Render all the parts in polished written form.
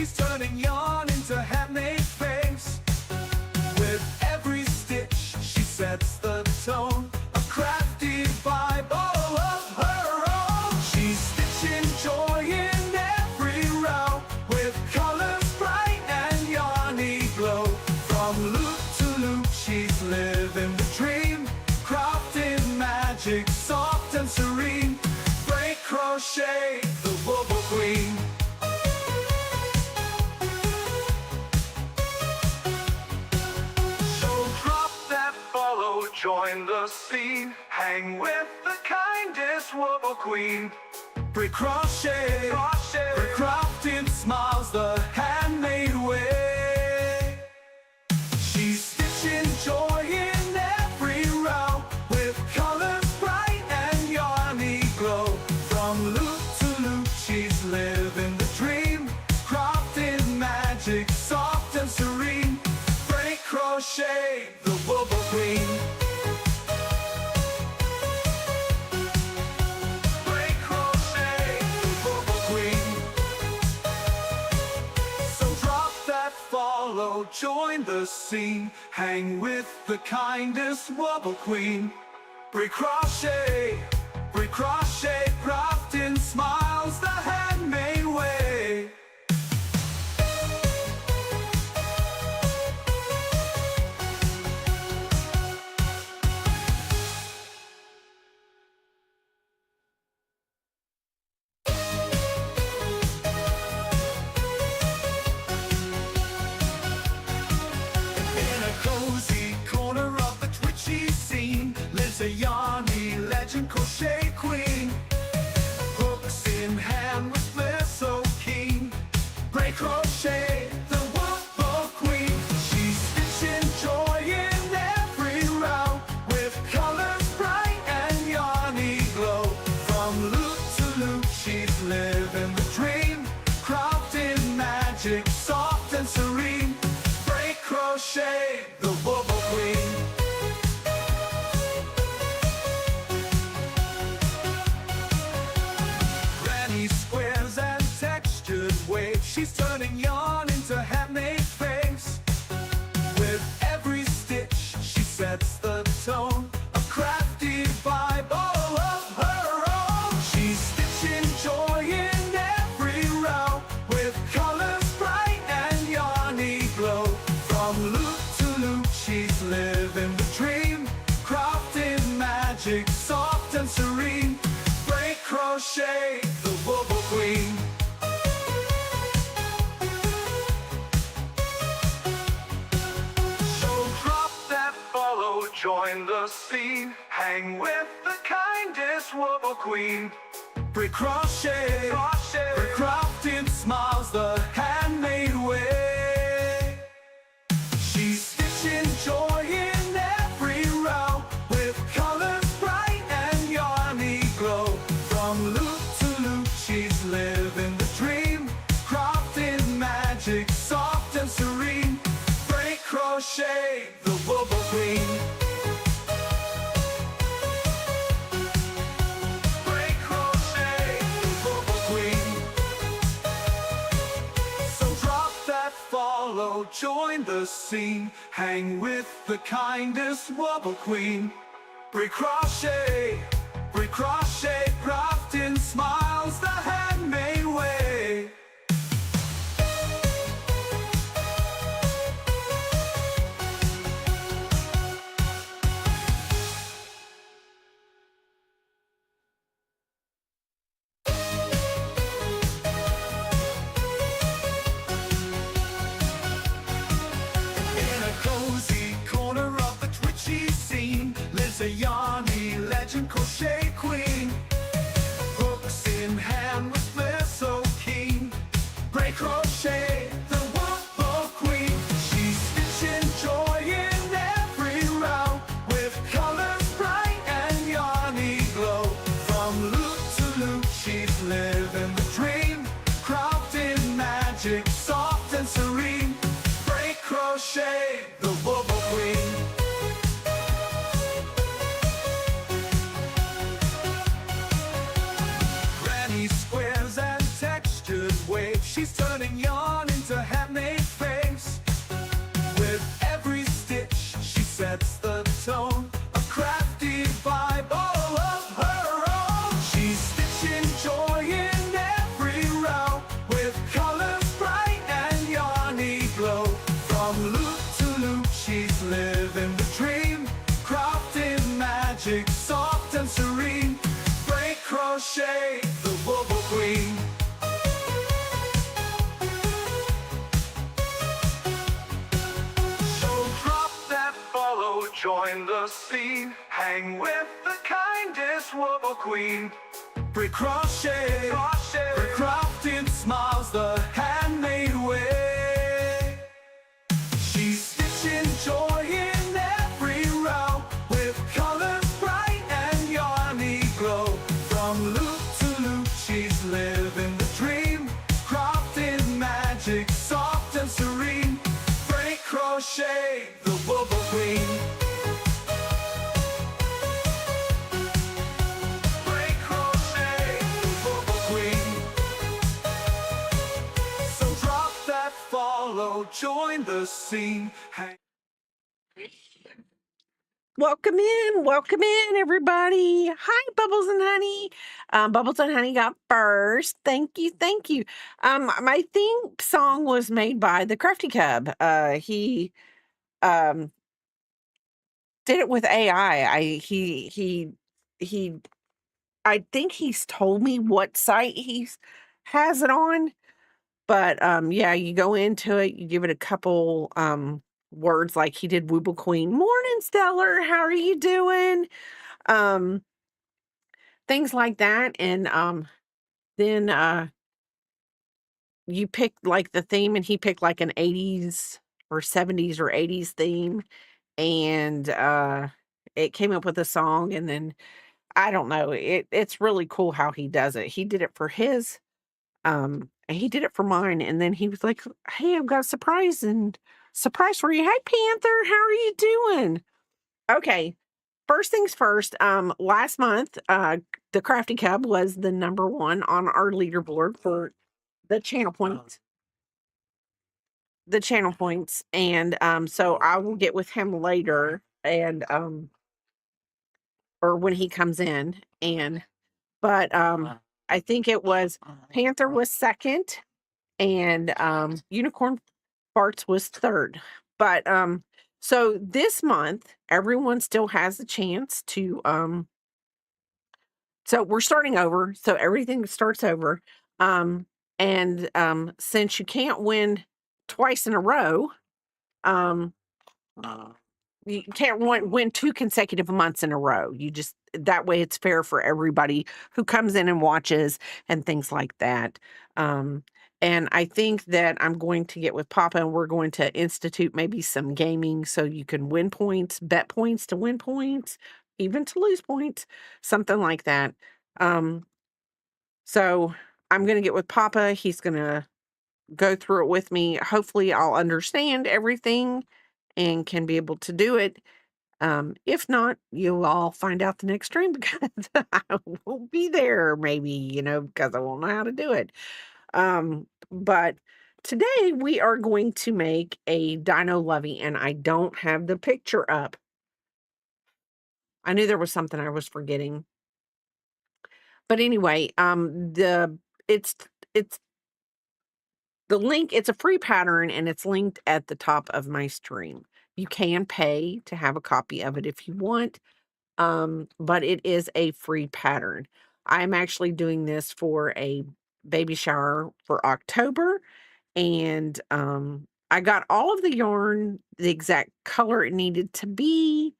She's turning yarn into handmade frames. With every stitch, she sets the tone, a crafty vibe all of her own. She's stitching joy in every row, with colors bright and yarny glow. From loop to loop, she's living the dream, crafting magic, soft and serene. Break crochet, the wobble queen. Join the scene, hang with the kindest wobble queen. Break crochet, break crafting smiles the handmade way. She's stitching joy in every row, with colors bright and yarny glow. From loop to loop, she's living the dream, crafting magic, soft and serene. Break crochet, the wobble queen. Join the scene, hang with the kindest wobble queen. Break crochet, crafting smiles the handmade way. A yarny legend crochet queen, hooks in hand with flair so keen. Break crochet, the wobble queen. She's stitching joy in every row, with colors bright and yarny glow. From loop to loop, she's living the dream, crafting magic, soft and serene. Break crochet, the wobble queen. She's turning yarn into handmade frames. With every stitch, she sets the tone, a crafty vibe all of her own. She's stitching joy in every row, with colors bright and yarny glow. From loop to loop, she's living the dream, crafting magic, soft and serene. Break crochet, the wobble queen. Join the scene, hang with the kindest wobble queen. Break crochet, break crafting smiles the handmade way. She's stitching joy in every row, with colors bright and yarny glow. From loop to loop, she's living the dream, crafting magic, soft and serene. Break crochet, the wobble queen. Join the scene, hang with the kindest wobble queen. Break crochet, crafting smiles the handmade way. A yarny legend crochet queen, hooks in hand with flair so keen. Break crochet, the wobble queen. She's stitching joy in every row, with colors bright and yarny glow. From loop to loop, she's living the dream, crafting magic, soft and serene. Break crochet, the wobble queen. She's turning yarn into Crochet, the Wobble Queen. So drop that follow, join the scene, hang with the kindest Wobble Queen. Brick crochet, brick crafting smiles the handmade way. She's stitching joy in every row, with colors bright and yarny glow. From loop to loop, she's living the dream, crafting magic soft and serene. Brick crochet, the Wobble Queen. Join the scene. Welcome in, everybody. Hi, Bubbles and Honey. Bubbles and Honey got first. Thank you. My theme song was made by the Crafty Cub. He did it with AI. I think he's told me what site he has it on. But yeah, you go into it, you give it a couple words like he did Wooble Queen. Morning, Stellar. How are you doing? Things like that. And then you pick like the theme, and he picked like an 80s or 70s or 80s theme. And it came up with a song, and then I don't know. It's really cool how he does it. He did it for his and he did it for mine, and then he was like, "Hey, I've got a surprise for you. Hey, Panther, how are you doing?" Okay, first things first. Last month, the Crafty Cub was the number one on our leaderboard for the channel points. And so I will get with him later, and or when he comes in, but I think it was Panther was second, and Unicorn Farts was third. But so this month everyone still has a chance to so we're starting over, so everything starts over. And since you can't win twice in a row, um you can't win 2 consecutive months in a row. You just that way it's fair for everybody who comes in and watches and things like that. And I think that I'm going to get with Papa, and we're going to institute maybe some gaming so you can win points, bet points to win points, even to lose points, something like that. So I'm going to get with Papa. He's going to go through it with me. Hopefully I'll understand everything and can be able to do it. If not, you'll all find out the next stream because I won't be there, maybe, because I won't know how to do it. But today we are going to make a Dino Lovey, and I don't have the picture up. I knew there was something I was forgetting. But anyway, it's the link, it's a free pattern, and it's linked at the top of my stream. You can pay to have a copy of it if you want, but it is a free pattern. I'm actually doing this for a baby shower for October, and I got all of the yarn the exact color it needed to be,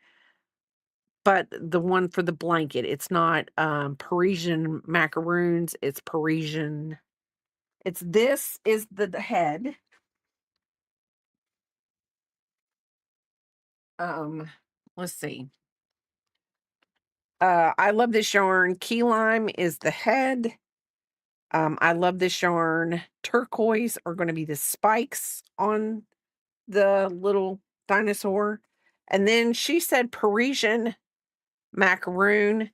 but the one for the blanket, it's not Parisian macaroons, it's Parisian. This is the head. Let's see. I love this yarn. Key lime is the head. I love this yarn. Turquoise are going to be the spikes on the little dinosaur. And then she said Parisian macaroon.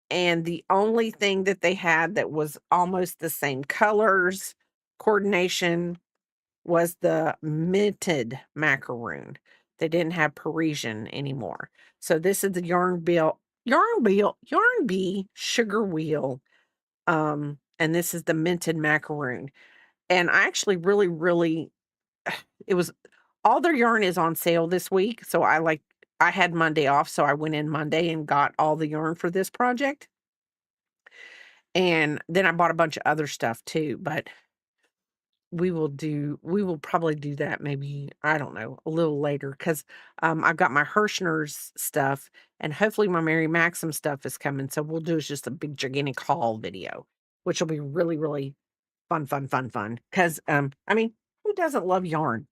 And the only thing that they had that was almost the same colors, coordination, was the minted macaroon. They didn't have Parisian anymore. So this is the Yarn Bee sugar wheel. And this is the minted macaroon. And I actually really, it was, all their yarn is on sale this week. So I had Monday off. So I went in Monday and got all the yarn for this project. And then I bought a bunch of other stuff too, but we will probably do that maybe, I don't know, a little later 'cause, I've got my Hirschner's stuff, and hopefully my Mary Maxim stuff is coming, so we'll do just a big gigantic haul video, which will be really, really fun, fun, fun, fun. Cause, I mean, who doesn't love yarn?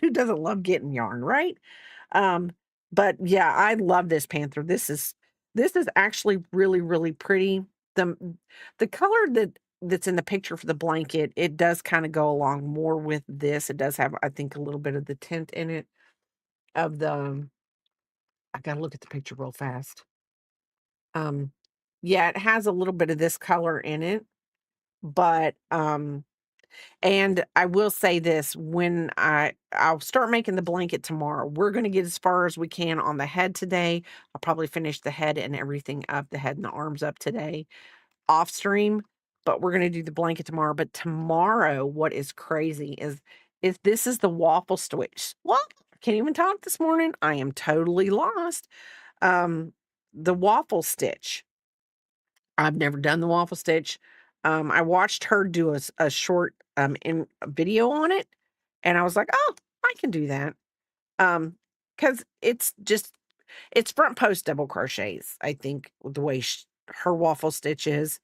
Who doesn't love getting yarn, right? Um, but yeah, I love this panther. This is actually really, really pretty. The the color that's in the picture for the blanket, it does kinda go along more with this. It does have, I think, a little bit of the tint in it of the I gotta look at the picture real fast. Um, yeah, it has a little bit of this color in it, but, and I will say this, when I'll start making the blanket tomorrow. We're gonna get as far as we can on the head today. I'll probably finish the head and everything up, the head and the arms up today off stream, but we're gonna do the blanket tomorrow. But tomorrow, what is crazy is this is the waffle stitch. What? I can't even talk this morning. I am totally lost. Um, the waffle stitch. I've never done the waffle stitch. I watched her do a short, in a video on it, and I was like, "Oh, I can do that." Because it's front post double crochets, I think, the way her waffle stitch is,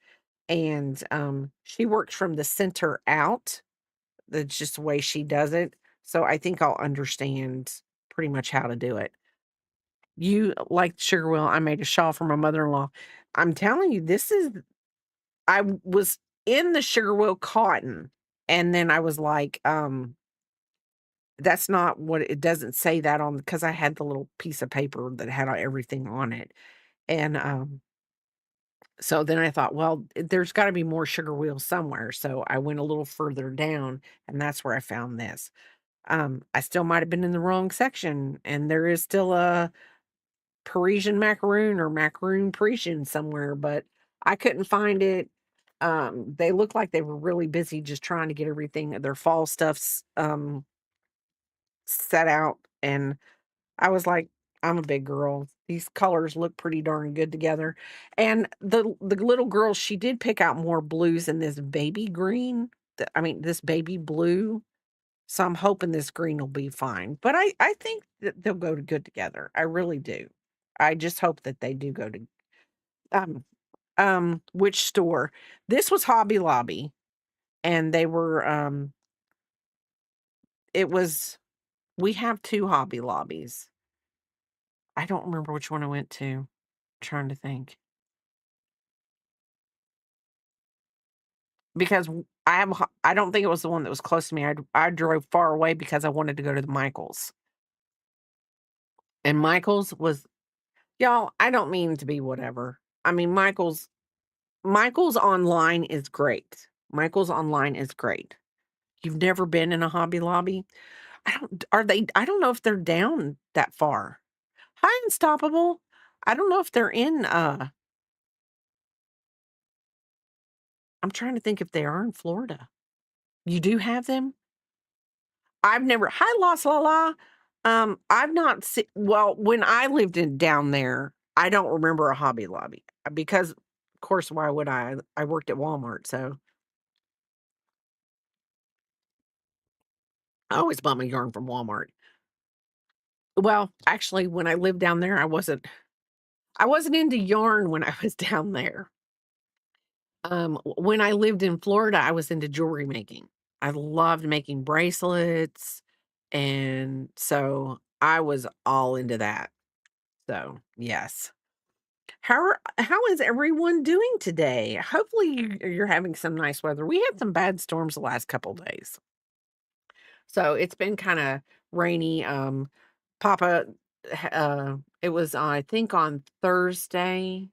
and, she works from the center out. That's just the way she does it, so I think I'll understand pretty much how to do it. You like sugar will, I made a shawl for my mother-in-law. I'm telling you, this is was in the sugar will cotton, and then I was like, that's not what it doesn't say that on because I had the little piece of paper that had everything on it, and, so then I thought, "Well, there's gotta be more sugar wheels somewhere," so I went a little further down, and that's where I found this. I still might have been in the wrong section, and there is still a Parisian macaroon or macaroon Parisian somewhere, but I couldn't find it. They looked like they were really busy just trying to get everything their fall stuffs, set out, and I was like, "I'm a big girl. These colors look pretty darn good together." And the little girl, she did pick out more blues in this baby green, I mean, this baby blue, so I'm hoping this green will be fine, but I think that they'll go to good together. I really do. I just hope that they do go to um, which store? This was Hobby Lobby, and they were, it was we have 2 Hobby Lobbies. I don't remember which one I went to. Trying to think. Because I don't think it was the one that was close to me. I drove far away because I wanted to go to the Michaels. And Michaels was y'all, I don't mean to be whatever. I mean, Michaels online is great. Michaels online is great. You've never been in a Hobby Lobby? I don't know if they're down that far. Hi, Unstoppable. I don't know if they're in, I'm trying to think if they are in Florida. You do have them? I've never Hi, Los La La. I've not see well, when I lived in down there, I don't remember a Hobby Lobby, because, of course, why would I? I worked at Walmart, so I always bought my yarn from Walmart. Well, actually, when I lived down there, I wasn't into yarn when I was down there. When I lived in Florida, I was into jewelry making. I loved making bracelets, and so I was all into that. So, yes. How is everyone doing today? Hopefully, you're having some nice weather. We had some bad storms the last couple days. So, it's been kinda rainy. Papa, it was, I think on Thursday.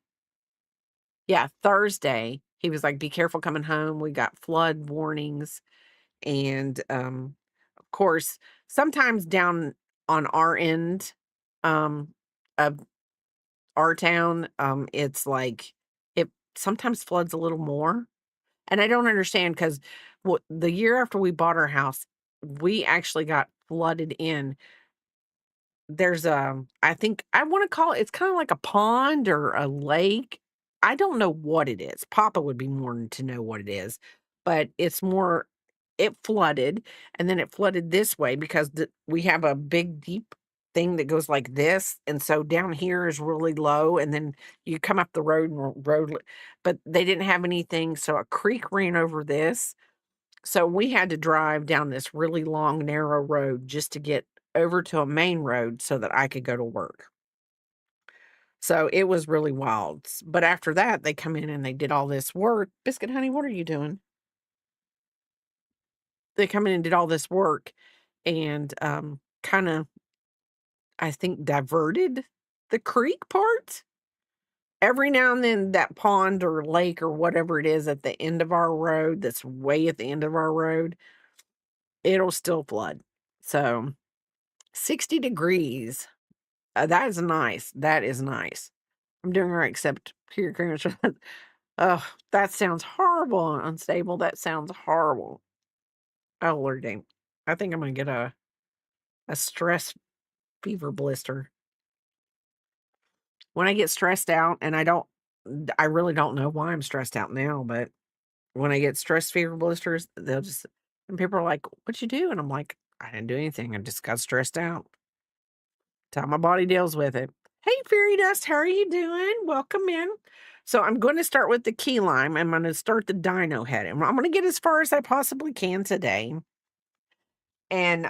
Yeah, Thursday, he was like, "Be careful coming home." We got flood warnings, and, of course, sometimes down on our end, of our town, it's like it sometimes floods a little more, and I don't understand because what the year after we bought our house, we actually got flooded in. There's I think I wanna call it's kinda like a pond or a lake, I don't know what it is. Papa would be more to know what it is, but it's more it flooded, and then it flooded this way because we have a big, deep thing that goes like this, and so down here is really low, and then you come up the road and but they didn't have anything, so a creek ran over this, so we had to drive down this really long, narrow road just to get over to a main road so that I could go to work. So it was really wild. But after that, they come in and they did all this work. Biscuit, honey, what are you doing? They come in and did all this work and kind of, I think, diverted the creek part. Every now and then, that pond or lake or whatever it is at the end of our road, that's way at the end of our road, it'll still flood. So 60 degrees. That is nice. That is nice. I'm doing all right, except here, oh, that sounds horrible and unstable. That sounds horrible. Oh, Lord dang. I think I'm gonna get a stress fever blister. When I get stressed out, and I really don't know why I'm stressed out now, but when I get stress fever blisters, and people are like, "What'd you do?" And I'm like, "I didn't do anything. I just got stressed out." That's how my body deals with it. Hey, Fairy Dust, how are you doing? Welcome in. So I'm going to start with the key lime. I'm going to start the dino head. And I'm going to get as far as I possibly can today. And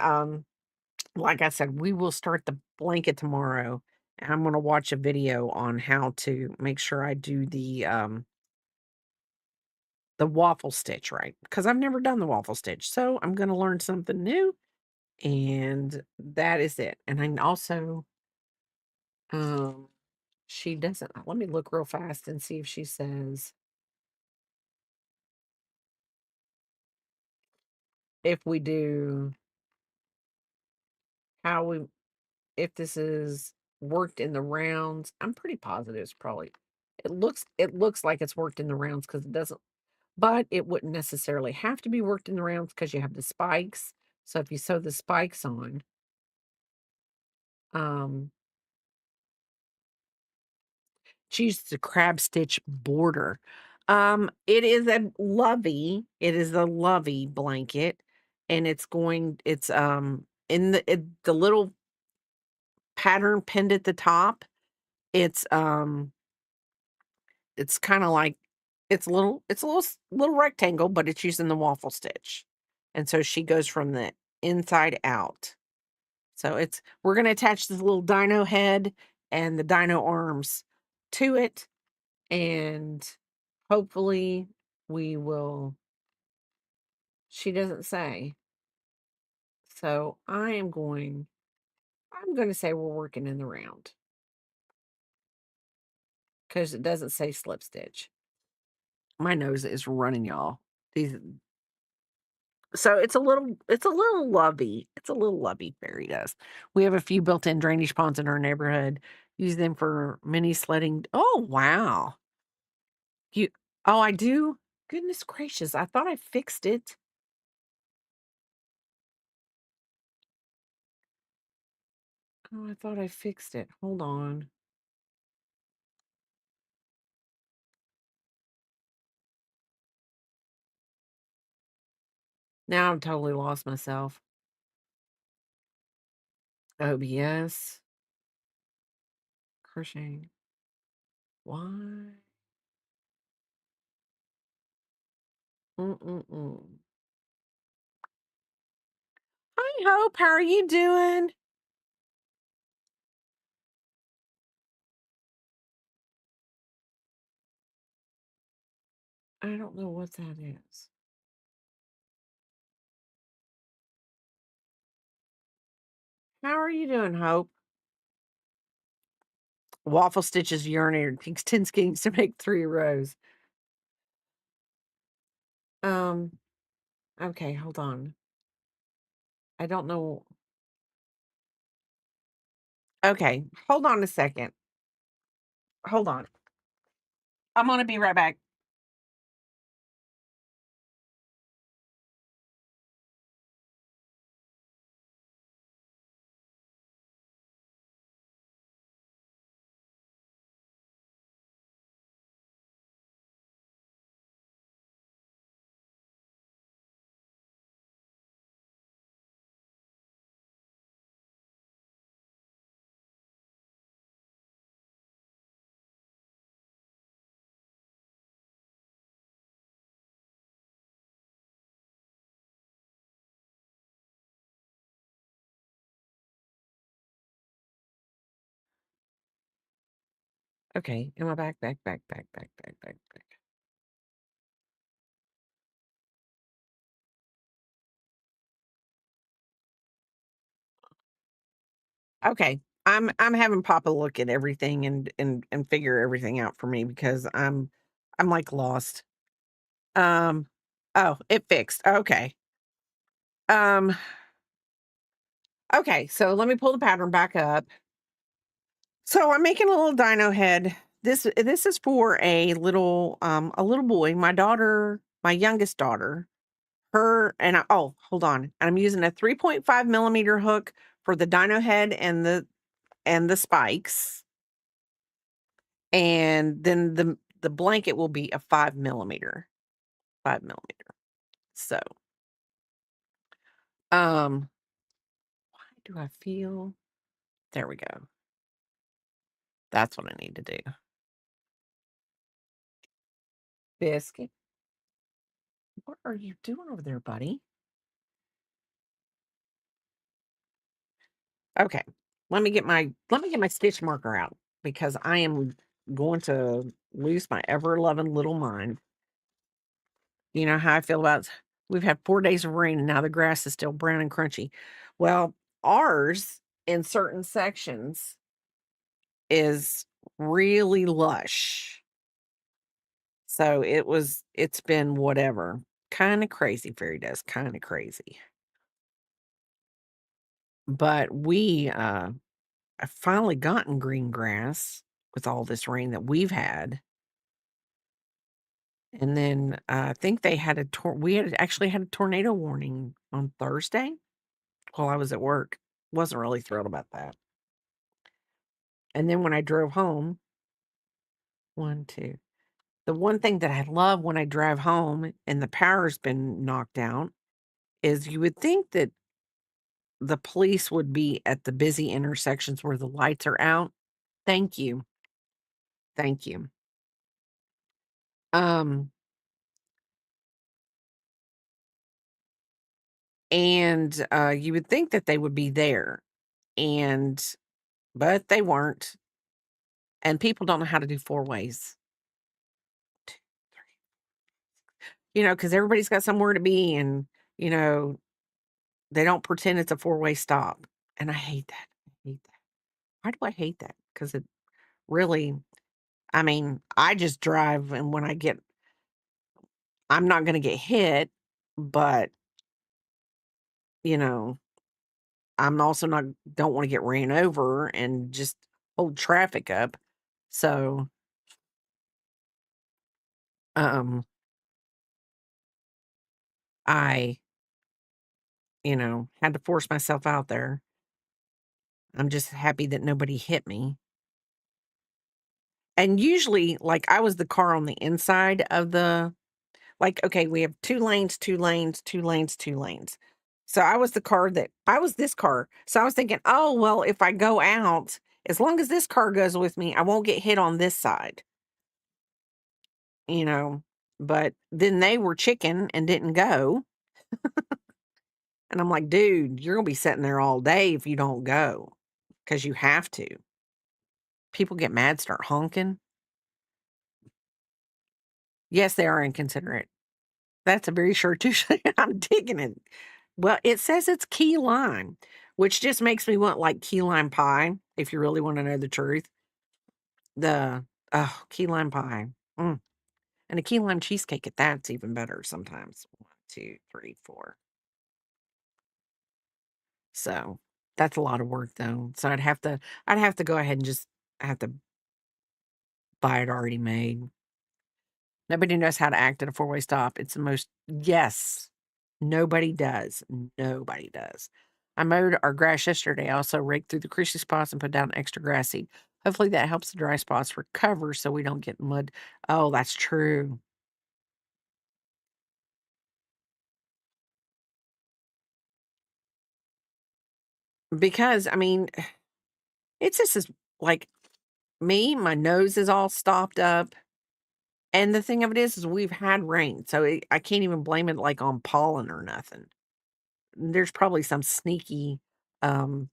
like I said, we will start the blanket tomorrow. And I'm going to watch a video on how to make sure I do the waffle stitch right. Because I've never done the waffle stitch. So I'm going to learn something new. And that is it. And I also um she doesn't. Let me look real fast and see if she says if we do how we if this is worked in the rounds. I'm pretty positive it's probably it looks like it's worked in the rounds because it doesn't, but it wouldn't necessarily have to be worked in the rounds because you have the spikes. So if you sew the spikes on, um, she uses the crab stitch border. It is a Lovey. It is a Lovey blanket, and it's in the little pattern pinned at the top. It's it's kind of like it's a little rectangle, but it's using the waffle stitch, and so she goes from the inside out. So we're gonna attach this little dino head and the dino arms to it, and hopefully we will. She doesn't say. So I'm going to say we're working in the round because it doesn't say slip stitch. My nose is running, y'all. These So it's a little lovey. It's a little lovey fairy dust. We have a few built-in drainage ponds in our neighborhood. Use them for mini sledding. Oh, wow. You Oh, I do? Goodness gracious. I thought I fixed it. Oh, I thought I fixed it. Hold on. Now I've totally lost myself. OBS, crocheting. Why? Mm-mm-mm. Hi, Hope. How are you doing? I don't know what that is. How are you doing, Hope? Waffle stitches urinator takes 10 skeins to make 3 rows. Um, okay, hold on. I don't know. Okay, hold on a second. Hold on. I'm gonna be right back. Okay, am I back? Okay. I'm having Papa look at everything and figure everything out for me because I'm like lost. Um oh, it fixed. Okay. Um okay, so let me pull the pattern back up. So I'm making a little dino head. This is for a little boy, my daughter, my youngest daughter. Her and oh, hold on. And I'm using a 3.5 millimeter hook for the dino head and the spikes. And then the blanket will be a 5 millimeter. 5 millimeter. So why do I feel there we go. That's what I need to do. Biscuit. What are you doing over there, buddy? Okay. Let me get my stitch marker out because I am going to lose my ever loving little mind. You know how I feel about we've had 4 days of rain and now the grass is still brown and crunchy. Well, ours in certain sections is really lush. So it's been whatever. Kind of crazy fairy dust, kind of crazy. But we have finally gotten green grass with all this rain that we've had. And then I think they had we had actually had a tornado warning on Thursday while I was at work. Wasn't really thrilled about that. And then when I drove home, 1, 2. The one thing that I love when I drive home and the power's been knocked out is you would think that the police would be at the busy intersections where the lights are out. Thank you. Thank you. Um, and you would think that they would be there, and but they weren't. And people don't know how to do four ways. 2, 3. Because everybody's got somewhere to be, and you know they don't pretend it's a four-way stop. And I hate that. I hate that. Why do I hate that? Because it really, I mean, I just drive, and when I'm not going to get hit, but you know, I'm also not don't want to get ran over and just hold traffic up. So, um, I, had to force myself out there. I'm just happy that nobody hit me. And usually, like, I was the car on the inside of okay, we have 2 lanes, 2 lanes, 2 lanes, 2 lanes. So I was this car. So I was thinking, "Oh, well, if I go out, as long as this car goes with me, I won't get hit on this side." You know? But then they were chicken and didn't go, and I'm like, "Dude, you're gonna be sitting there all day if you don't go, because you have to." People get mad, start honking. Yes, they are inconsiderate. That's a very short touche. I'm digging it. Well, it says it's key lime, which just makes me want, like, key lime pie, if you really wanna know the truth. The key lime pie. Mm, and a key lime cheesecake at that's even better sometimes. 1, 2, 3, 4. So, that's a lot of work, though. So I'd have to go ahead and just I have to buy it already made. Nobody knows how to act at a four-way stop. It's the most yes. Nobody does. Nobody does. I mowed our grass yesterday. I also raked through the creasy spots and put down extra grass seed. Hopefully that helps the dry spots recover so we don't get mud. Oh, that's true. Because I mean, it's just as like me, my nose is all stopped up. And the thing of it is we've had rain. So I can't even blame it like on pollen or nothing. There's probably some um,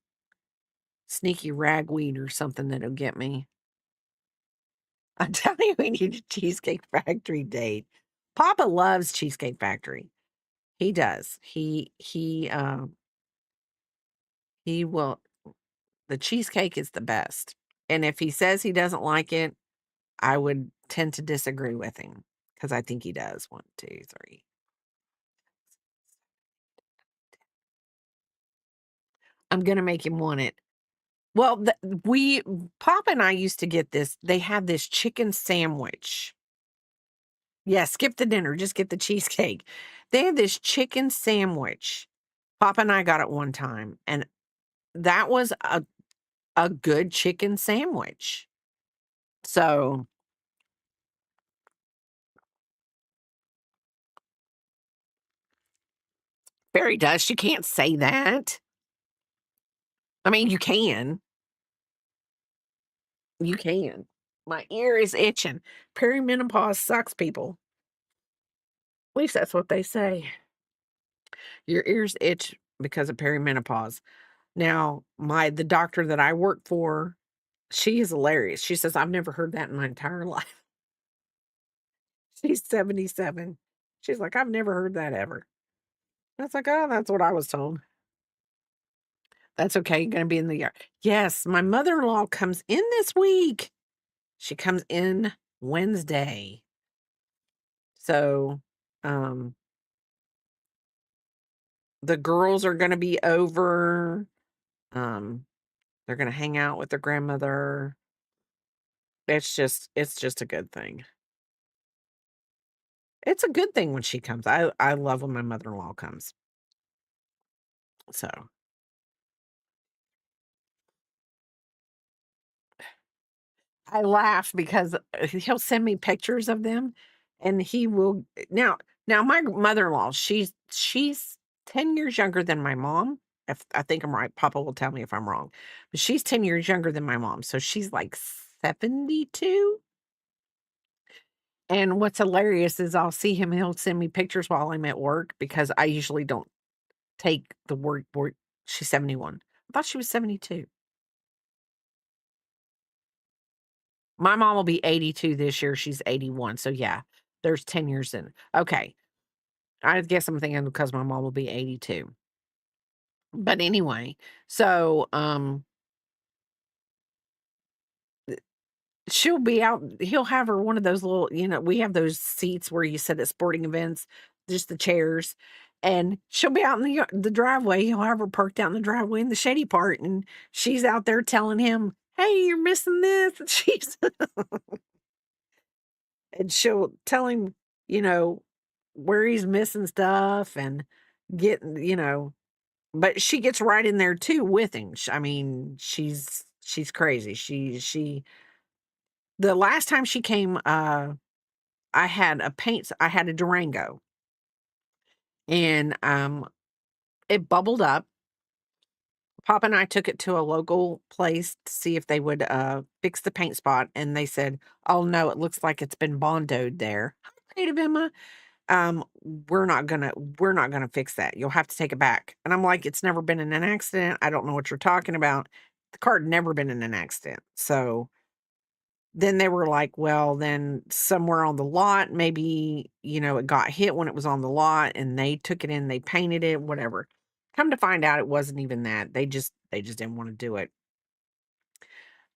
sneaky ragweed or something that'll get me. I'm telling you, we need a Cheesecake Factory date. Papa loves Cheesecake Factory. He does. He will. The cheesecake is the best. And if he says he doesn't like it, I would tend to disagree with him because I think he does. 1, 2, 3. I'm gonna make him want it. Well, Papa and I used to get this. They had this chicken sandwich. Yeah, skip the dinner, just get the cheesecake. They had this chicken sandwich. Papa and I got it one time, and that was a good chicken sandwich. So fairy dust, you can't say that. I mean, you can. You can. My ear is itching. Perimenopause sucks, people. At least that's what they say. Your ears itch because of perimenopause. Now, the doctor that I work for, she is hilarious. She says, I've never heard that in my entire life. She's 77. She's like, I've never heard that ever. That's like, oh, that's what I was told. That's okay. You're going to be in the yard. Yes, my mother-in-law comes in this week. She comes in Wednesday. So, the girls are going to be over. They're going to hang out with their grandmother. It's just a good thing. It's a good thing when she comes. I love when my mother-in-law comes. So, I laugh because he'll send me pictures of them and he will now my mother-in-law, she's 10 years younger than my mom. If I think I'm right, Papa will tell me if I'm wrong. But she's 10 years younger than my mom. So she's like 72. And what's hilarious is I'll see him, he'll send me pictures while I'm at work because I usually don't take the work. She's 71. I thought she was 72. My mom will be 82 this year. She's 81. So yeah, there's 10 years in. Okay. I guess I'm thinking because my mom will be 82. But anyway, so she'll be out, he'll have her one of those little, we have those seats where you sit at sporting events, just the chairs. And she'll be out in the driveway. He'll have her parked out in the driveway in the shady part, and she's out there telling him, "Hey, you're missing this." And she'll tell him, you know, where he's missing stuff and getting, but she gets right in there too with him. I mean, she's crazy. She the last time she came, I had a Durango and it bubbled up. Papa and I took it to a local place to see if they would fix the paint spot, and they said, "Oh no, it looks like it's been bondoed there." How creative, Emma. We're not gonna fix that. You'll have to take it back. And I'm like, it's never been in an accident. I don't know what you're talking about. The car had never been in an accident. So then they were like, well, then somewhere on the lot, maybe, it got hit when it was on the lot and they took it in, they painted it, whatever. Come to find out it wasn't even that. They just didn't want to do it.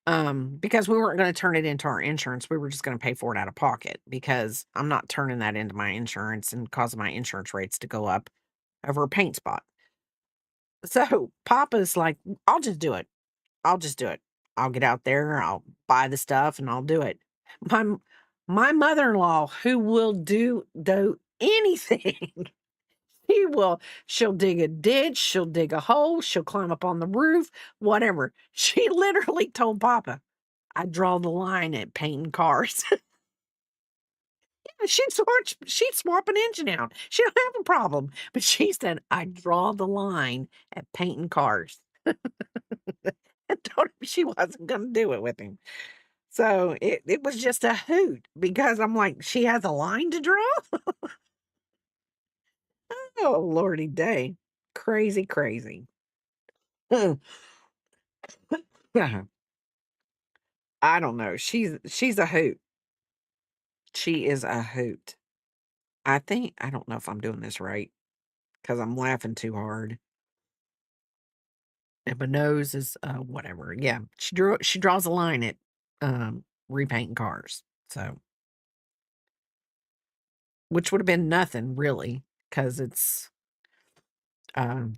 Because we weren't going to turn it into our insurance. We were just going to pay for it out of pocket because I'm not turning that into my insurance and causing my insurance rates to go up over a paint spot. So Papa's like, I'll just do it. I'll just do it. I'll get out there, I'll buy the stuff and I'll do it. My my mother-in-law who will do anything. She'll dig a ditch, she'll dig a hole, she'll climb up on the roof, whatever. She literally told Papa, I draw the line at painting cars. She'd swap an engine out. She don't have a problem. But she said, I draw the line at painting cars. And told him she wasn't gonna do it with him. So it was just a hoot because I'm like, she has a line to draw? Oh, lordy day. Crazy, crazy. Yeah. I don't know. She's a hoot. She is a hoot. I don't know if I'm doing this right because I'm laughing too hard. And my nose is whatever. Yeah. She draws a line at repainting cars. So which would have been nothing really, because it's um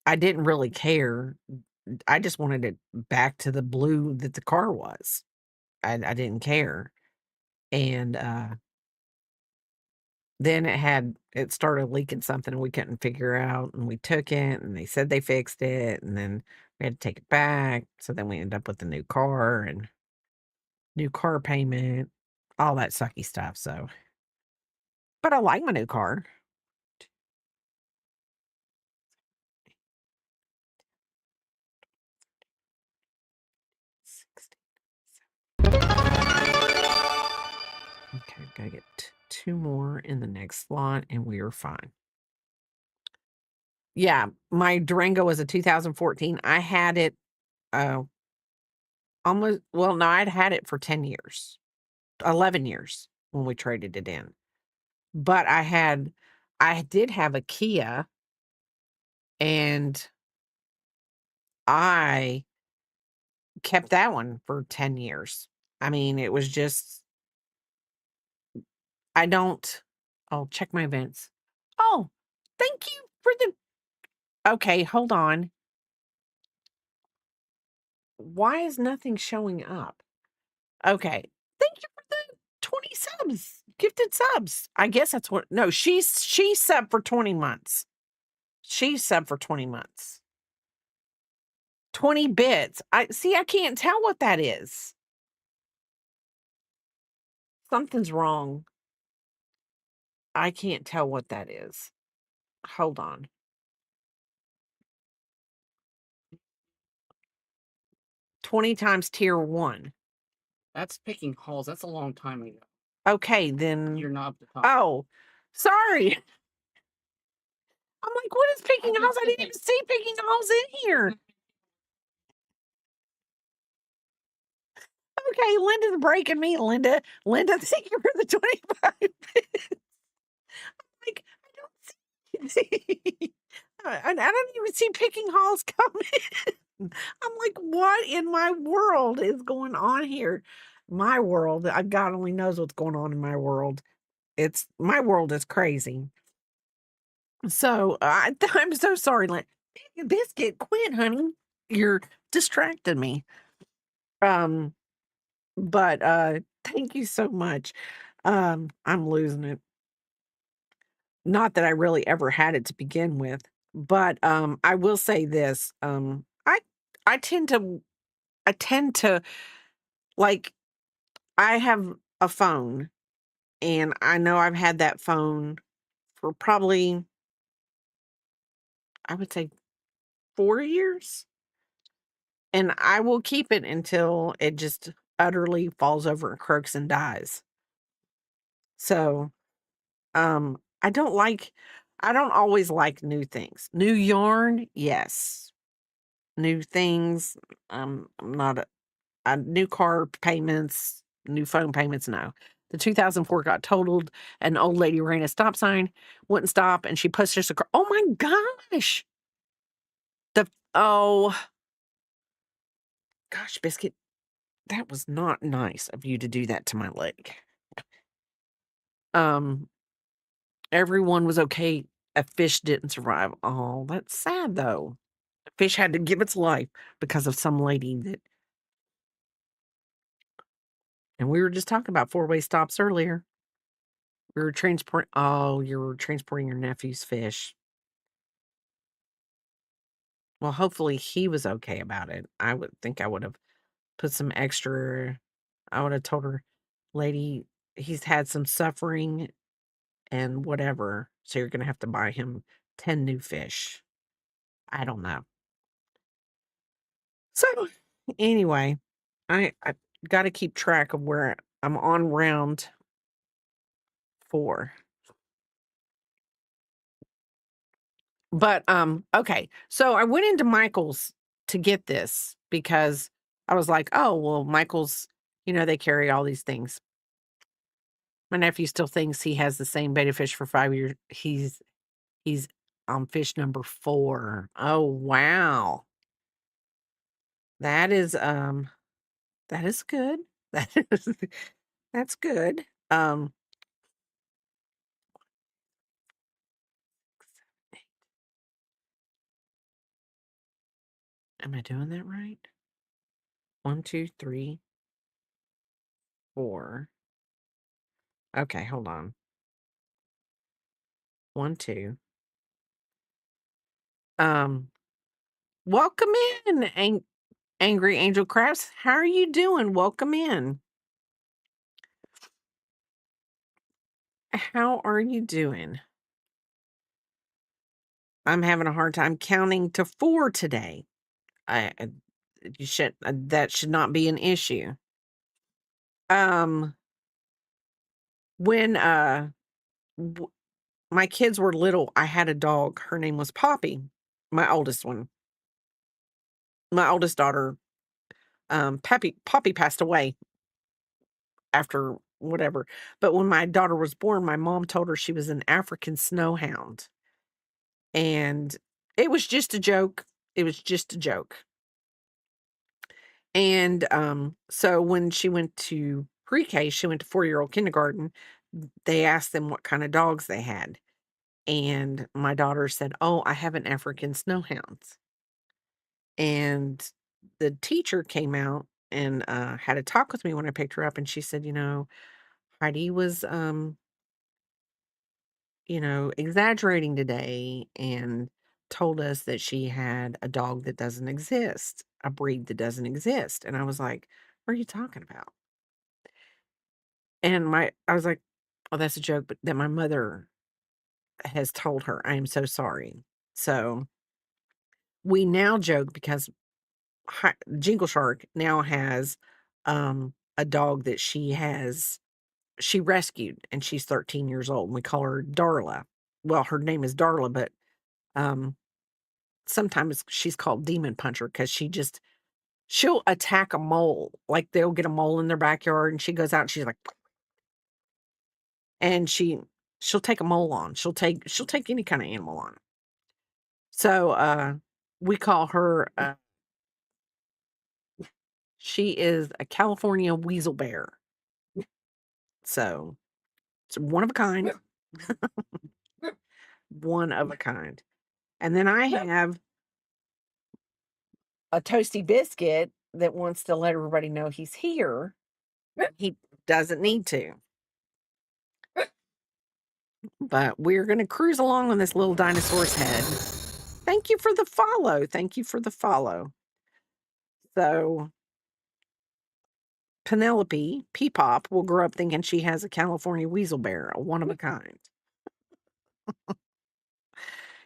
I didn't really care. I just wanted it back to the blue that the car was. I didn't care. And then it started leaking something and we couldn't figure out, and we took it and they said they fixed it, and then we had to take it back. So then we ended up with a new car and new car payment, all that sucky stuff. So but I like my new car. Okay, gotta get two more in the next slot and we are fine. Yeah, my Durango was a 2014. I had it uh almost, well, no, I'd had it for 10 years, 11 years when we traded it in. But I did have a Kia, and I kept that one for 10 years. I mean, it was just I don't oh, check my events. Oh, thank you for the okay, hold on. Why is nothing showing up? Okay. Thank you for the 20 subs, gifted subs. I guess that's what no, she subbed for 20 months. She subbed for 20 months. 20 bits. I can't tell what that is. Something's wrong. I can't tell what that is. Hold on. 20 times tier 1. That's picking holes. That's a long time ago. Okay, then You're not up to top. oh, sorry. I'm like, what is picking holes? I didn't even see picking holes in here. Okay, Linda's breaking me, Linda. Linda, thank you for the 25 bits. Like, I don't see. I don't even see picking holes coming. I'm like, what in my world is going on here? My world, God only knows what's going on in my world. My world is crazy. So I'm so sorry, Biscuit, quit, honey. You're distracting me. But thank you so much. I'm losing it. Not that I really ever had it to begin with, but I will say this. I tend to like I have a phone, and I know I've had that phone for probably, I would say, 4 years, and I will keep it until it just utterly falls over and crooks and dies. So, I don't always like new things. New yarn, yes. New things, I'm not new car payments, new phone payments, no. The 2004 got totaled. An old lady ran a stop sign, wouldn't stop, and she pushed us across. Oh my gosh! Oh gosh, Biscuit, that was not nice of you to do that to my leg. Um, everyone was okay. A fish didn't survive. Oh, that's sad though. A fish had to give its life because of some lady that. And we were just talking about four-way stops earlier. We were transporting. Oh, you were transporting your nephew's fish. Well, hopefully he was okay about it. I would think I would have put some extra. I would have told her, lady, he's had some suffering and whatever. So you're going to have to buy him 10 new fish. I don't know. So anyway, I got to keep track of where I'm on round 4. But, okay. So I went into Michael's to get this because I was like, "Oh, well, Michael's, You know, they carry all these things. My nephew still thinks he has the same betta fish for 5 years. He's on fish number 4. Oh, wow. That is, that is good. That is that's good. Am I doing that right? 1, 2, 3, 4. Okay, hold on. 1, 2. Um, welcome in, Angry Angel Crafts. How are you doing? Welcome in. How are you doing? I'm having a hard time counting to 4 today. I you should that should not be an issue. Um, when w- my kids were little, I had a dog. Her name was Poppy, my oldest one. My oldest daughter, Poppy passed away after whatever. But when my daughter was born, my mom told her she was an African snowhound. And it was just a joke. It was just a joke. And so when she went to pre-K, she went to 4-year-old kindergarten, they asked them what kind of dogs they had. And my daughter said, "Oh, I have an African snowhound." And the teacher came out and had a talk with me when I picked her up, and she said, Heidi was exaggerating today and told us that she had a dog that doesn't exist, a breed that doesn't exist. And I was like, "What are you talking about?" And I was like, "Oh, that's a joke," but that my mother has told her. I am so sorry. So we now joke because Jingle Shark now has a dog that she rescued, and she's 13 years old, and we call her Darla. Well, her name is Darla, but um sometimes she's called Demon Puncher because she'll attack a mole. Like, they'll get a mole in their backyard, and she goes out and she's like, and she'll take a mole on. She'll take any kind of animal on. So we call her she is a California weasel bear. So it's one of a kind. One of a kind. And then I have a toasty biscuit that wants to let everybody know he's here. He doesn't need to. But we're going to cruise along on this little dinosaur's head. Thank you for the follow. Thank you for the follow. So Penelope Peepop will grow up thinking she has a California weasel bear, a one of a kind.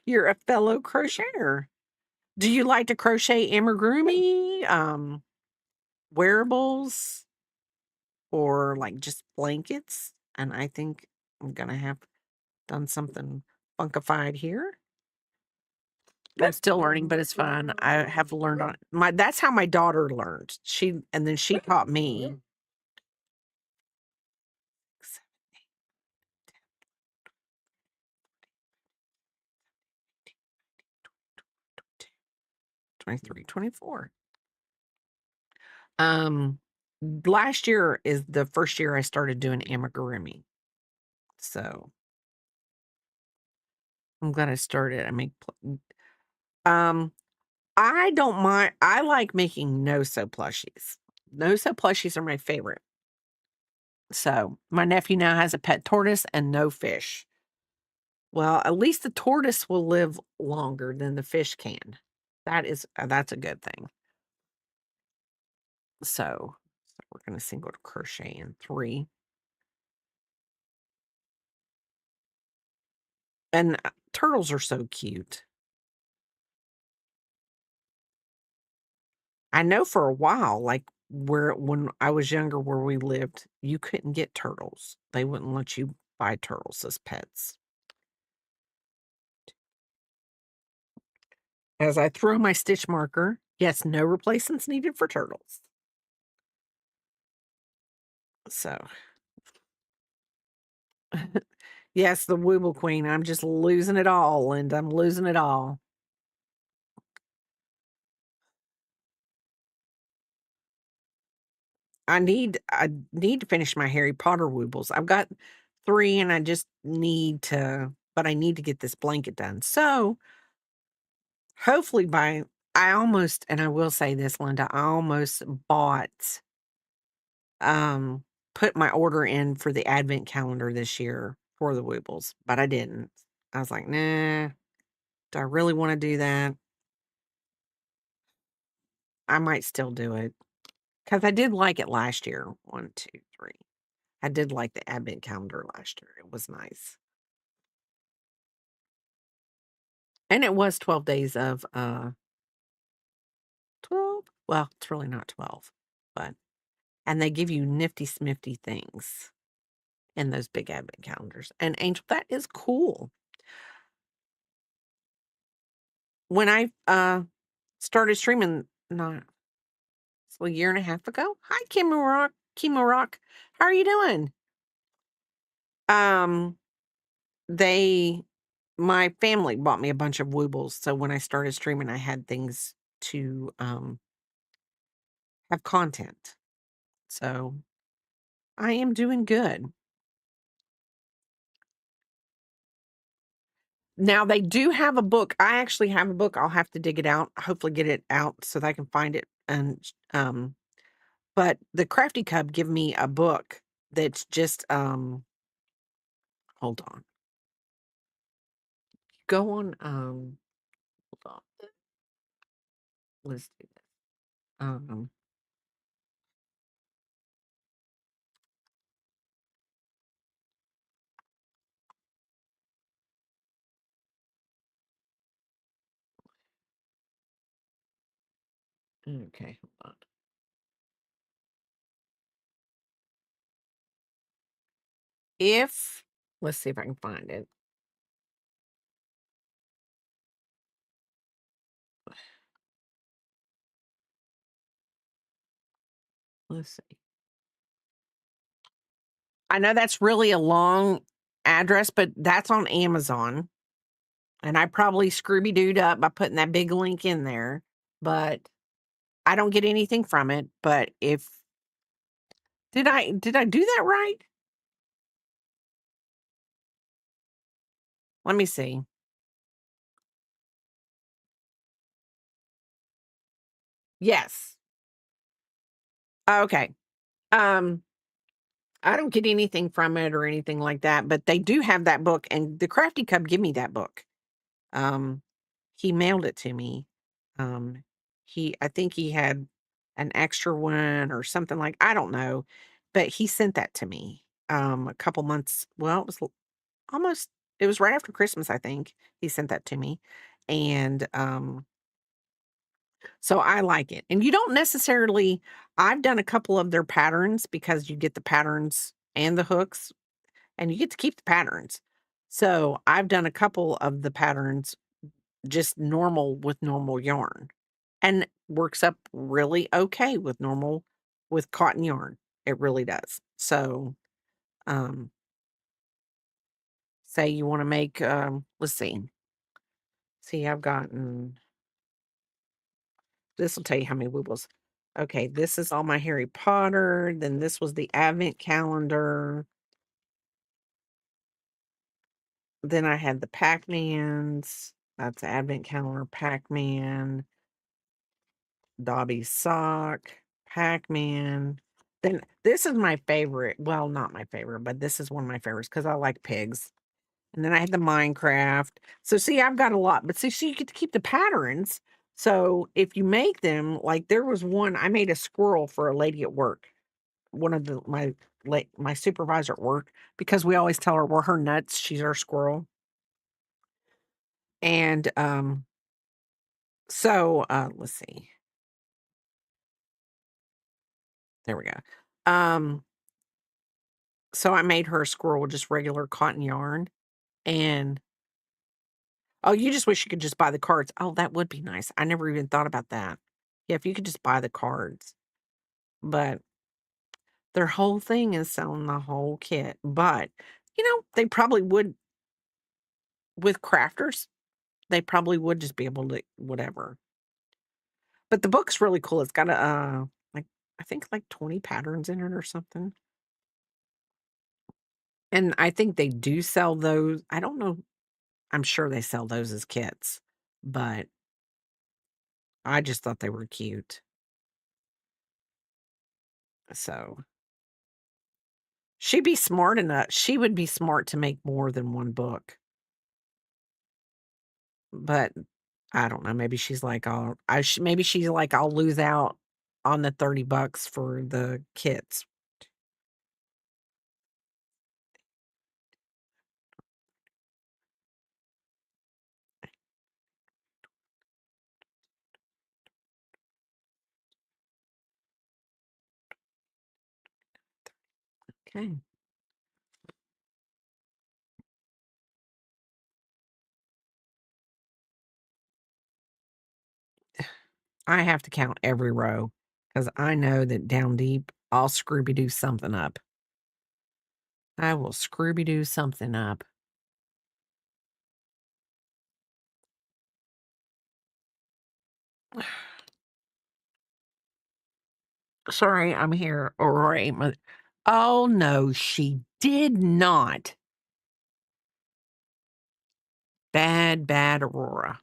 You're a fellow crocheter. Do you like to crochet amigurumi, wearables, or like just blankets? And I think I'm gonna have done something funkified here. I'm still learning, but it's fun. I have learned on that's how my daughter learned. And then she taught me. 23, 24. Last year is the first year I started doing amigurumi. So I'm glad I started. I don't mind. I like making no-sew plushies. No-sew plushies are my favorite. So my nephew now has a pet tortoise and no fish. Well, at least the tortoise will live longer than the fish can. That's a good thing. So we're going to single crochet in 3. And turtles are so cute. I know for a while, like when I was younger where we lived, you couldn't get turtles. They wouldn't let you buy turtles as pets. As I throw my stitch marker, yes, no replacements needed for turtles. So, yes, the Wooble Queen. I'm just losing it all, and I'm losing it all. I need to finish my Harry Potter Woobles. I've got 3 and I just need to but I need to get this blanket done. So, hopefully by I almost and I will say this, Linda, I almost bought um put my order in for the advent calendar this year for the Woobles, but I didn't. I was like, "Nah, do I really want to do that?" I might still do it because I did like it last year. 1, 2, 3. I did like the advent calendar last year. It was nice. And it was 12 days of 12? Well, it's really not 12, but and they give you nifty smifty things in those big advent calendars. And Angel, that is cool. When I started streaming not a year and a half ago. Hi, Kimo Rock. How are you doing? Um, they my family bought me a bunch of Woobles, so when I started streaming, I had things to have content. So I am doing good. Now they do have a book. I actually have a book. I'll have to dig it out. Hopefully get it out so that I can find it. And but the Crafty Cub give me a book that's just hold on. Go on hold on. Let's do this. Um okay, hold on. If let's see if I can find it. Let's see. I know that's really a long address, but that's on Amazon. And I probably Scooby Dooed up by putting that big link in there, but I don't get anything from it. But if did I do that right? Let me see. Yes. Okay. Um, I don't get anything from it or anything like that, but they do have that book, and the Crafty Cub give me that book. Um, he mailed it to me. Um, I think he had an extra one or something like I don't know, but he sent that to me. A couple months. Well, it was almost. It was right after Christmas, I think. He sent that to me, and so I like it. And you don't necessarily. I've done a couple of their patterns because you get the patterns and the hooks, and you get to keep the patterns. So I've done a couple of the patterns just normal with normal yarn and works up really okay with cotton yarn. It really does. So, um, say you want to make, let's see. See, I've gotten, this will tell you how many woobles. Okay, this is all my Harry Potter. Then this was the advent calendar. Then I had the Pac-Mans. That's the advent calendar, Pac-Man. Dobby sock, Pac-Man. Then this is my favorite. Well, not my favorite, but this is one of my favorites because I like pigs. And then I had the Minecraft. So see, I've got a lot, but see, you get to keep the patterns. So if you make them, like there was one, I made a squirrel for a lady at work. One of my supervisor at work, because we always tell her we're her nuts, she's our squirrel. And so let's see. There we go. So I made her a squirrel with just regular cotton yarn, and oh, you just wish you could just buy the cards. Oh, that would be nice. I never even thought about that. Yeah, if you could just buy the cards. But Their whole thing is selling the whole kit, but, they probably would with crafters, they probably would just be able to whatever. But the book's really cool. It's got like, I think, like, 20 patterns in it or something. And I think they do sell those. I don't know. I'm sure they sell those as kits, but I just thought they were cute. So she would be smart to make more than one book. But I don't know, maybe she's like, maybe she's like, "I'll lose out on the $30 for the kits." Okay. I have to count every row because I know that down deep, I'll Scooby-Doo something up. I will Scooby-Doo something up. Sorry, I'm here. Aurora ate my Oh, no, she did not. Bad, bad Aurora.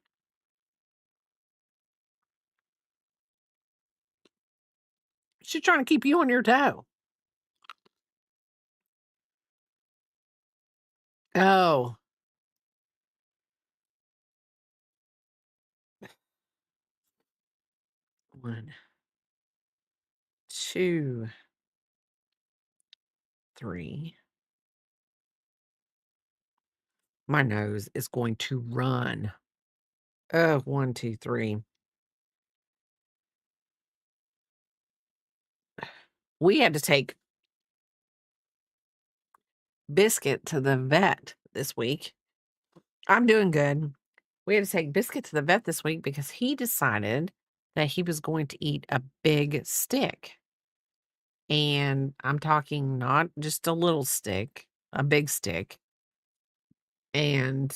She's trying to keep you on your toe. Oh. 1, 2, 3. My nose is going to run. Oh, 1, 2, 3. We had to take Biscuit to the vet this week. I'm doing good. We had to take Biscuit to the vet this week because he decided that he was going to eat a big stick. And I'm talking not just a little stick, a big stick. And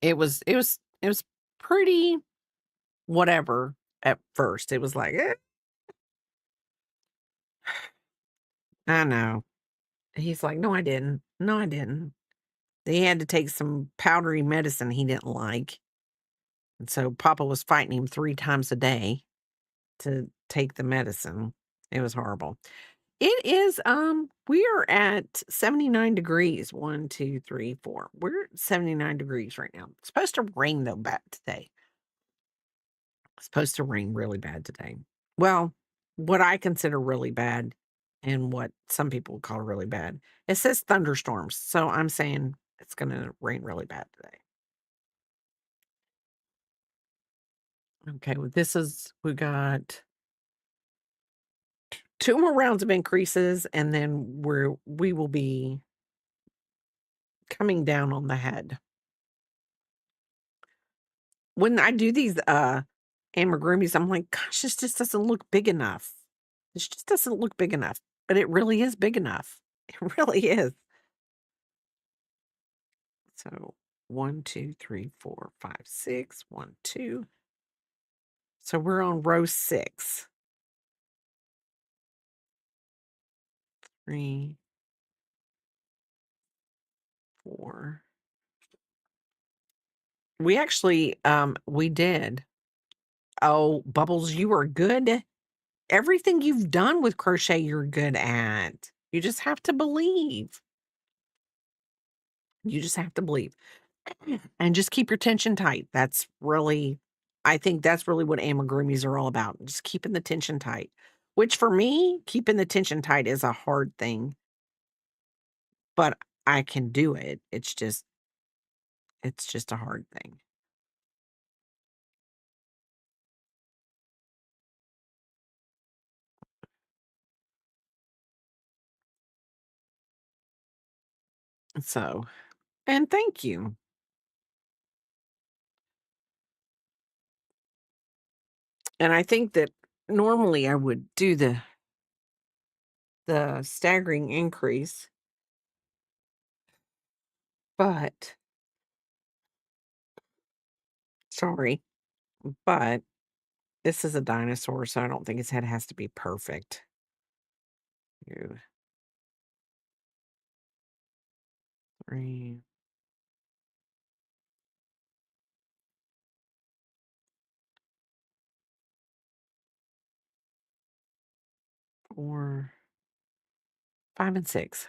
it was pretty whatever at first. It was like, I know. He's like, "No, I didn't. No, I didn't." He had to take some powdery medicine he didn't like, and so Papa was fighting him 3 times a day to take the medicine. It was horrible. It is, we are at 79 degrees. 1, 2, 3, 4. We're at 79 degrees right now. It's supposed to rain, though, bad today. It's supposed to rain really bad today. Well, what I consider really bad and what some people call really bad. It says thunderstorms, so I'm saying it's gonna rain really bad today. Okay, well, we got 2 more rounds of increases, and then we will be coming down on the head. When I do these, amigurumis, I'm like, "Gosh, this just doesn't look big enough. This just doesn't look big enough." But it really is big enough. It really is. So 1, 2, 3, 4, 5, 6. 1, 2. So we're on row 6. 3, 4. We actually, we did. Oh, Bubbles, you are good. Everything you've done with crochet, you're good at. You just have to believe. You just have to believe. And just keep your tension tight. I think that's really what amigurumis are all about. Just keeping the tension tight. Which for me, keeping the tension tight is a hard thing, but I can do it. It's just a hard thing. So, and thank you. And I think that normally I would do the staggering increase. But sorry, but this is a dinosaur, so I don't think his head has to be perfect. 2, 3, 4, 5, and 6.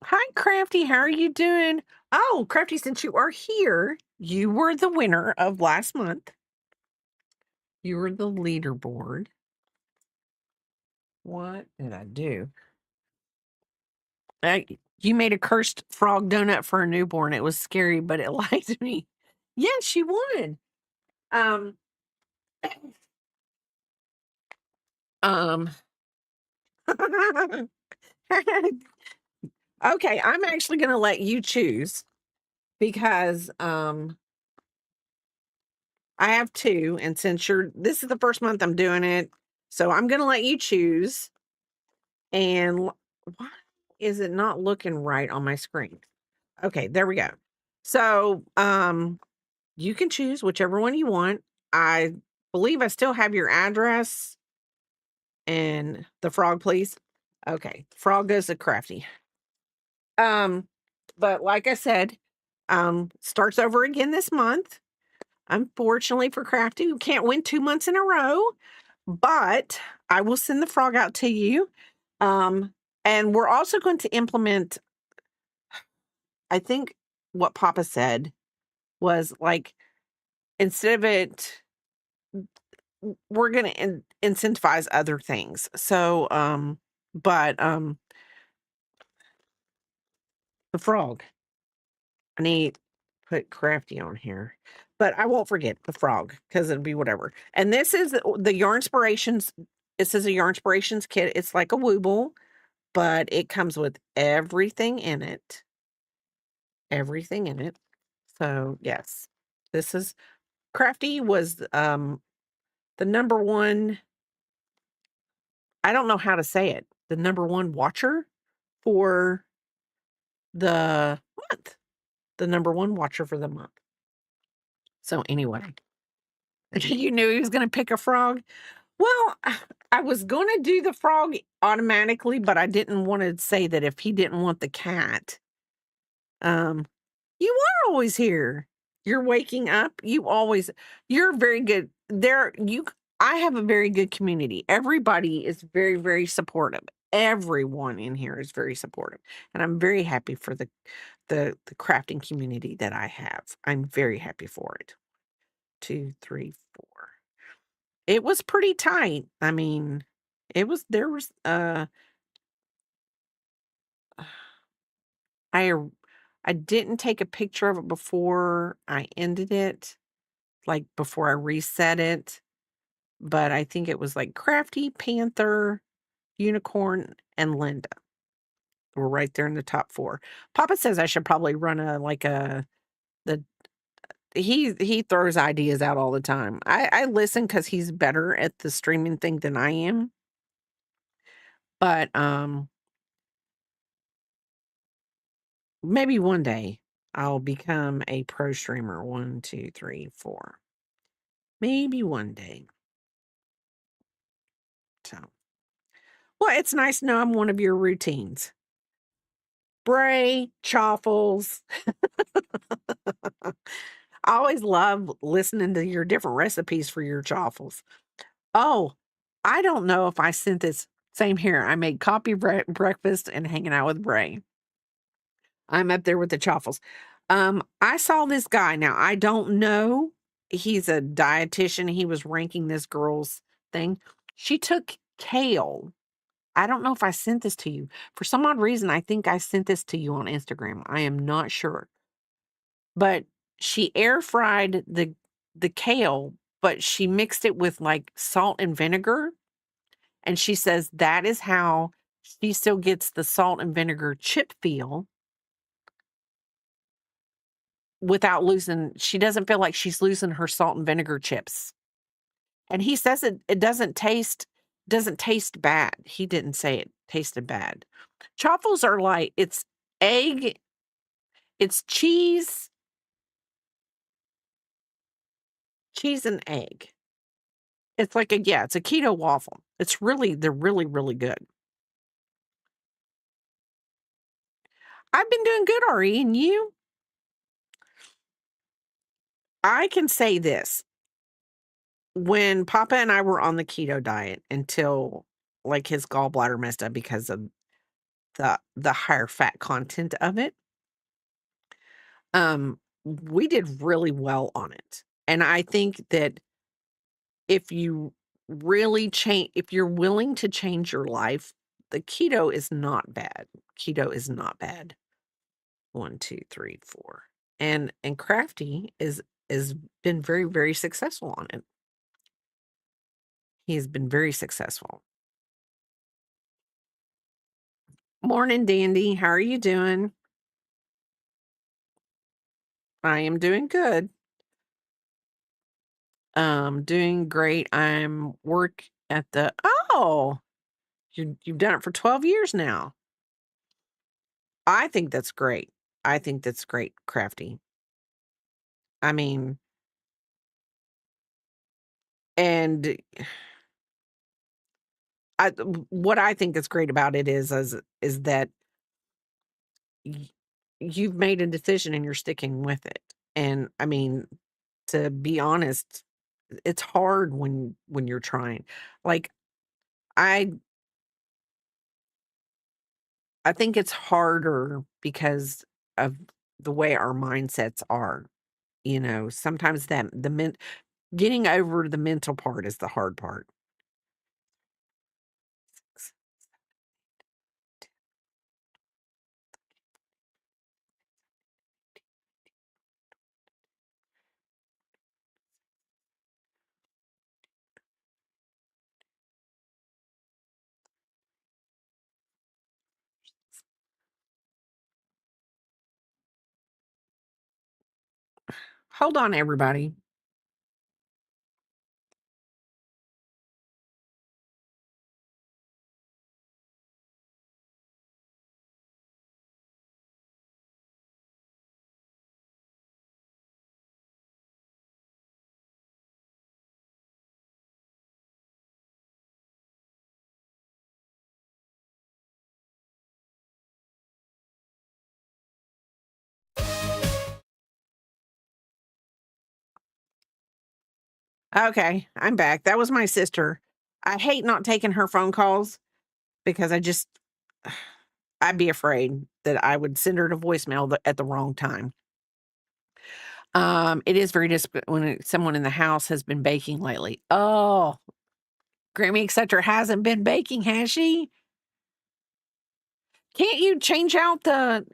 Hi, Crafty. How are you doing? Oh, Crafty, since you are here, you were the winner of last month. You were the leaderboard. What did I do? You made a cursed frog donut for a newborn. It was scary, but it liked me. Yes, you won. Um, um, okay, I'm actually going to let you choose because, I have 2, and since this is the first month I'm doing it, so I'm gonna let you choose. And why is it not looking right on my screen? Okay, there we go. So, you can choose whichever one you want. I believe I still have your address and the frog, please. Okay, frog goes to Crafty. But like I said, starts over again this month. Unfortunately for Crafty, who can't win 2 months in a row, but I will send the frog out to you. And we're also going to implement, I think what Papa said was like, instead of it, we're going to incentivize other things. So, the frog, I need to put Crafty on here, but I won't forget the frog because it'll be whatever. And this is the Yarn Inspirations. It says a Yarn Inspirations kit. It's like a Wooble, but it comes with everything in it. Everything in it. So yes, this is Crafty was the number one. I don't know how to say it. The number one watcher for the month. The number one watcher for the month. So anyway, you knew he was going to pick a frog. Well, I was going to do the frog automatically, but I didn't want to say that if he didn't want the cat. You are always here. You're waking up. You're very good. I have a very good community. Everybody is very, very supportive. Everyone in here is very supportive. And I'm very happy for the crafting community that I have. I'm very happy for it. 2, 3, 4. It was pretty tight. I mean, there was I didn't take a picture of it before I ended it, like before I reset it, but I think it was like Crafty, Panther, Unicorn, and Linda were right there in the top 4. Papa says I should probably run he throws ideas out all the time. I listen because he's better at the streaming thing than I am. But maybe one day I'll become a pro streamer. 1, 2, 3, 4. Maybe one day. So, well, it's nice to know I'm one of your routines. Bray, chaffles. I always love listening to your different recipes for your chaffles. Oh, I don't know if I sent this. Same here. I made coffee breakfast and hanging out with Bray. I'm up there with the chaffles. I saw this guy. Now, I don't know. He's a dietitian. He was ranking this girl's thing. She took kale. I don't know if I sent this to you. For some odd reason, I think I sent this to you on Instagram. I am not sure. But she air fried the kale, but she mixed it with like salt and vinegar. And she says that is how she still gets the salt and vinegar chip feel without she doesn't feel like she's losing her salt and vinegar chips. And he says it doesn't taste bad. He didn't say it tasted bad. Chaffles are like, it's egg, it's cheese and egg. It's like it's a keto waffle. They're really, really good. I've been doing good, Ari, and you? I can say this. When Papa and I were on the keto diet until like his gallbladder messed up because of the higher fat content of it, we did really well on it. And I think that if you if you're willing to change your life, the keto is not bad. Keto is not bad. 1, 2, 3, 4. And Crafty is been very, very successful on it. He has been very successful. Morning, Dandy. How are you doing? I am doing good. Doing great. I'm work at the you've done it for 12 years now. I think that's great. I think that's great, Crafty. I mean, and what I think is great about it is that you've made a decision and you're sticking with it. And I mean, to be honest, it's hard when you're trying. Like I think it's harder because of the way our mindsets are. Sometimes getting over the mental part is the hard part. Hold on, everybody. Okay, I'm back. That was my sister. I hate not taking her phone calls because I'd be afraid that I would send her to voicemail at the wrong time. It is very disappointing when someone in the house has been baking lately. Oh, Grammy etc. hasn't been baking, has she? Can't you change out the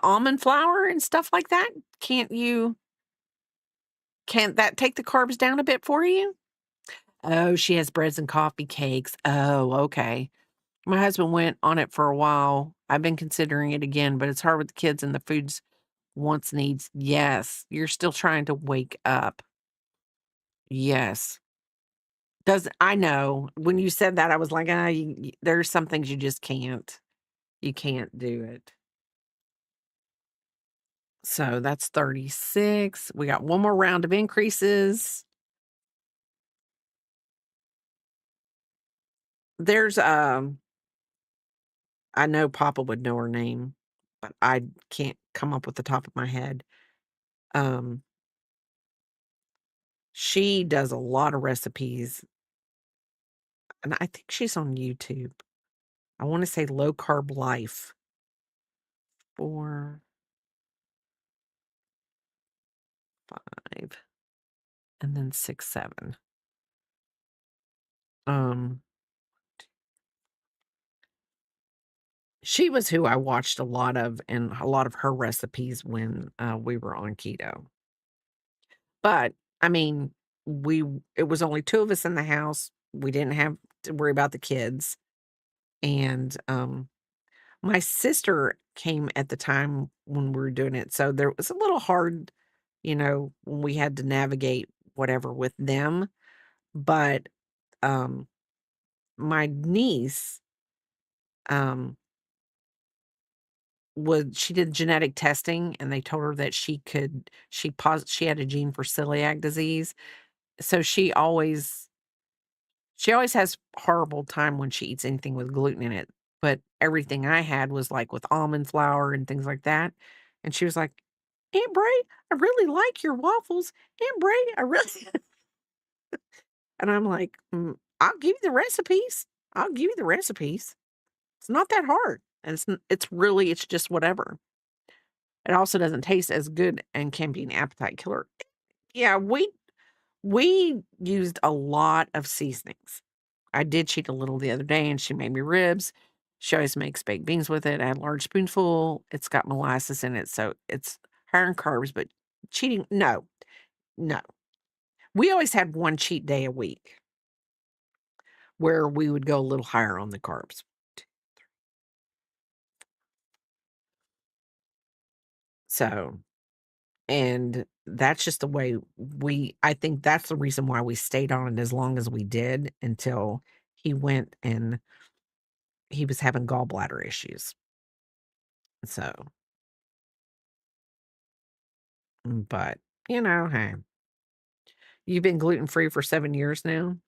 almond flour and stuff like that? Can't that take the carbs down a bit for you? Oh, she has breads and coffee cakes. Oh, okay. My husband went on it for a while. I've been considering it again, but it's hard with the kids and the foods wants, needs. Yes, you're still trying to wake up. Yes. I know. When you said that, I was like, there's some things you just can't. You can't do it. So that's 36. We got one more round of increases. There's I know Papa would know her name, but I can't come up with the top of my head. She does a lot of recipes, and I think she's on YouTube. I want to say Low Carb Life. 4, 5, and then 6, 7. She was who I watched a lot of and a lot of her recipes when we were on keto. But I mean, it was only 2 of us in the house. We didn't have to worry about the kids. And my sister came at the time when we were doing it. So there was a little hard, when we had to navigate whatever with them. But my niece, um, she did genetic testing and they told her that she had a gene for celiac disease. So she always has horrible time when she eats anything with gluten in it, but everything I had was, like, with almond flour and things like that, and she was like, "Aunt Bray, I really like your waffles. Aunt Bray, I really" and I'm like, I'll give you the recipes. I'll give you the recipes. It's not that hard, and it's just whatever." It also doesn't taste as good and can be an appetite killer. Yeah, we used a lot of seasonings. I did cheat a little the other day, and she made me ribs. She always makes baked beans with it. I had a large spoonful. It's got molasses in it, so it's higher in carbs, but cheating no, no. We always had one cheat day a week where we would go a little higher on the carbs. So, and that's just the way I think that's the reason why we stayed on it as long as we did until he went and he was having gallbladder issues. So, but, hey, you've been gluten-free for 7 years now?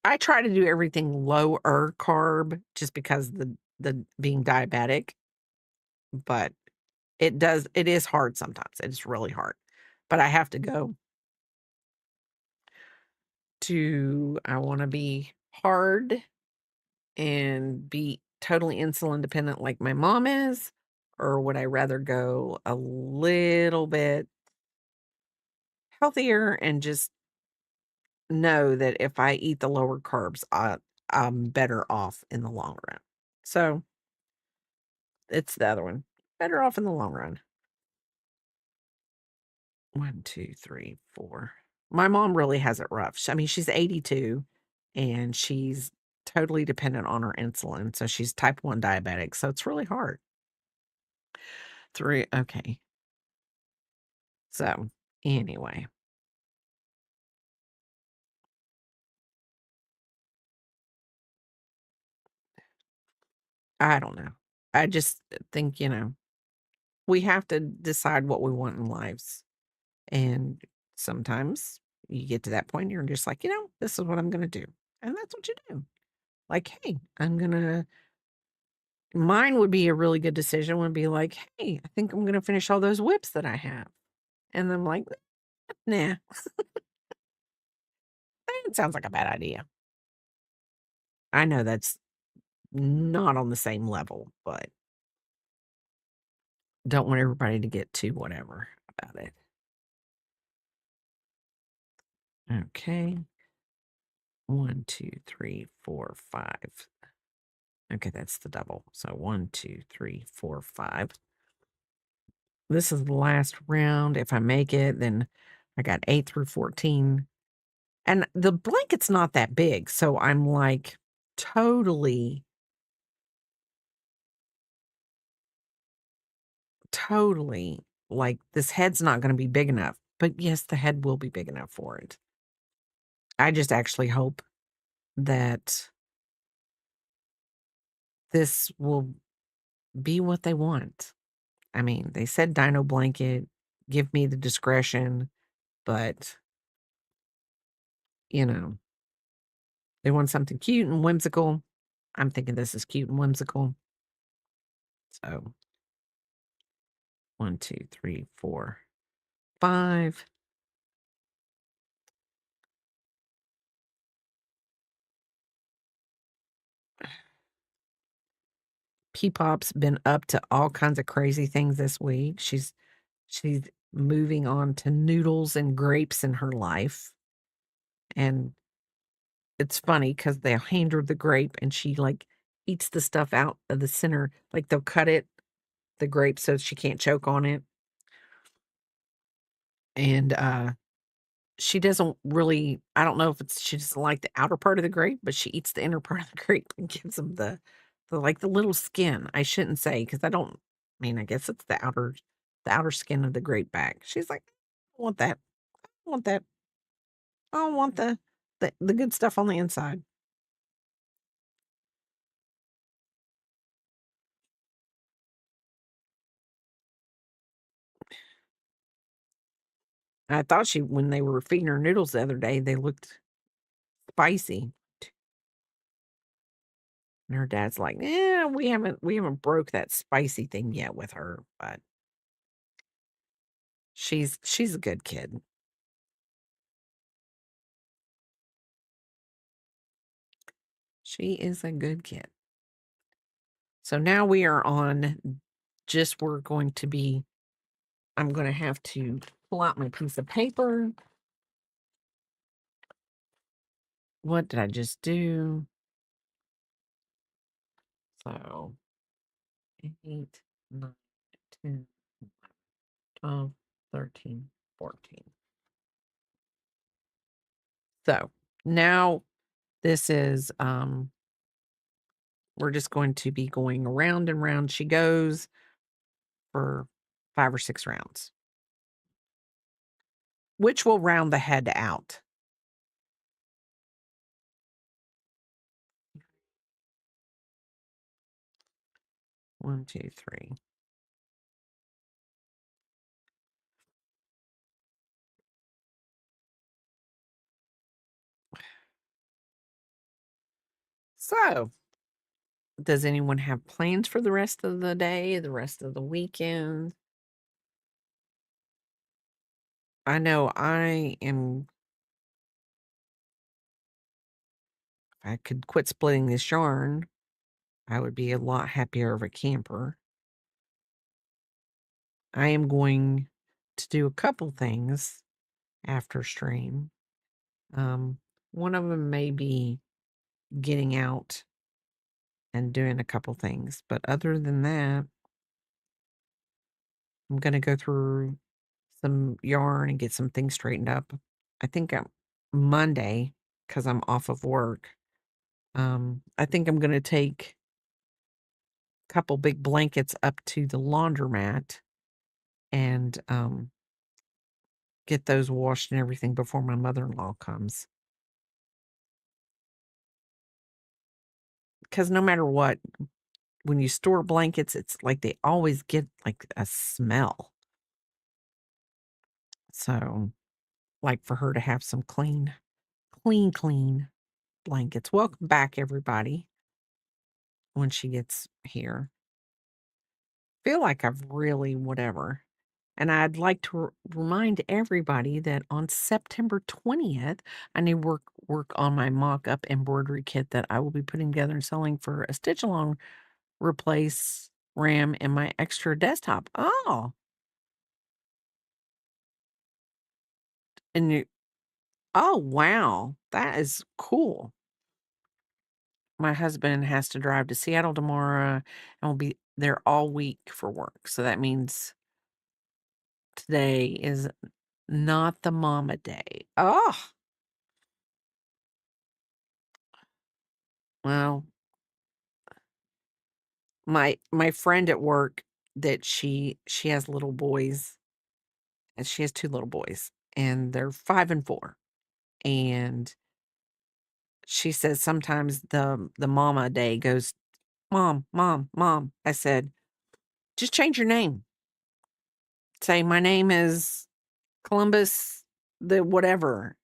I try to do everything lower carb just because the being diabetic, but it is hard sometimes. It's really hard. But I have to go I wanna be hard and be totally insulin dependent like my mom is, or would I rather go a little bit healthier and just know that if I eat the lower carbs, I'm better off in the long run. So, it's the other one. Better off in the long run. 1, 2, 3, 4. My mom really has it rough. I mean, she's 82 and she's totally dependent on her insulin. So she's type 1 diabetic. So it's really hard. 3. Okay. So anyway, I don't know. I just think, we have to decide what we want in lives. And sometimes you get to that point, and you're just like, this is what I'm going to do. And that's what you do. Like, hey, mine would be a really good decision would be like, hey, I think I'm going to finish all those whips that I have. And I'm like, nah, that sounds like a bad idea. I know that's not on the same level, but don't want everybody to get too whatever about it. Okay. 1, 2, 3, 4, 5. Okay, that's the double. So 1, 2, 3, 4, 5. This is the last round. If I make it, then I got 8 through 14. And the blanket's not that big. So I'm like totally, totally like this head's not going to be big enough. But yes, the head will be big enough for it. I just actually hope that this will be what they want. I mean, they said Dino blanket, give me the discretion, but you know, they want something cute and whimsical. I'm thinking this is cute and whimsical. So 1, 2, 3, 4, 5. Peepop's been up to all kinds of crazy things this week. She's moving on to noodles and grapes in her life. And it's funny because they'll hand her the grape and she like eats the stuff out of the center. Like they'll cut the grape so she can't choke on it. And she doesn't really, I don't know if she doesn't like the outer part of the grape, but she eats the inner part of the grape and gives them the little skin. I shouldn't say because I don't, I mean, I guess it's the outer skin of the grape back. She's like, want that. I want that. I don't want the good stuff on the inside. I thought when they were feeding her noodles the other day, they looked spicy. And her dad's like, "Yeah, we haven't broke that spicy thing yet with her, but she's a good kid." She is a good kid. So now we are on we're going to be I'm gonna have to pull out my piece of paper. What did I just do? So 8, 9, 10, 12, 13, 14. So now this is we're just going to be going around and round she goes for 5 or 6 rounds, which will round the head out. One, 2, 3. So, does anyone have plans for the rest of the day, the rest of the weekend? I know I am if I could quit splitting this yarn, I would be a lot happier of a camper. I am going to do a couple things after stream. One of them may be getting out and doing a couple things, but other than that, I'm gonna go through some yarn and get some things straightened up. I think Monday, because I'm off of work. I think I'm gonna take a couple big blankets up to the laundromat and get those washed and everything before my mother-in-law comes. Because no matter what, when you store blankets, it's like they always get like a smell. So, like for her to have some clean blankets. Welcome back, everybody, when she gets here. Feel like I've really whatever. And I'd like to remind everybody that on September 20th, I need work on my mock-up embroidery kit that I will be putting together and selling for a stitch-along replace RAM in my extra desktop. Oh, and oh, wow. That is cool. My husband has to drive to Seattle tomorrow and will be there all week for work. So that means today is not the mama day. Oh, well, my friend at work that she has little boys, and she has 2 little boys, and they're 5 and 4. And she says sometimes the mama day goes, "Mom, mom, mom." I said, "Just change your name. Say my name is Columbus, the whatever."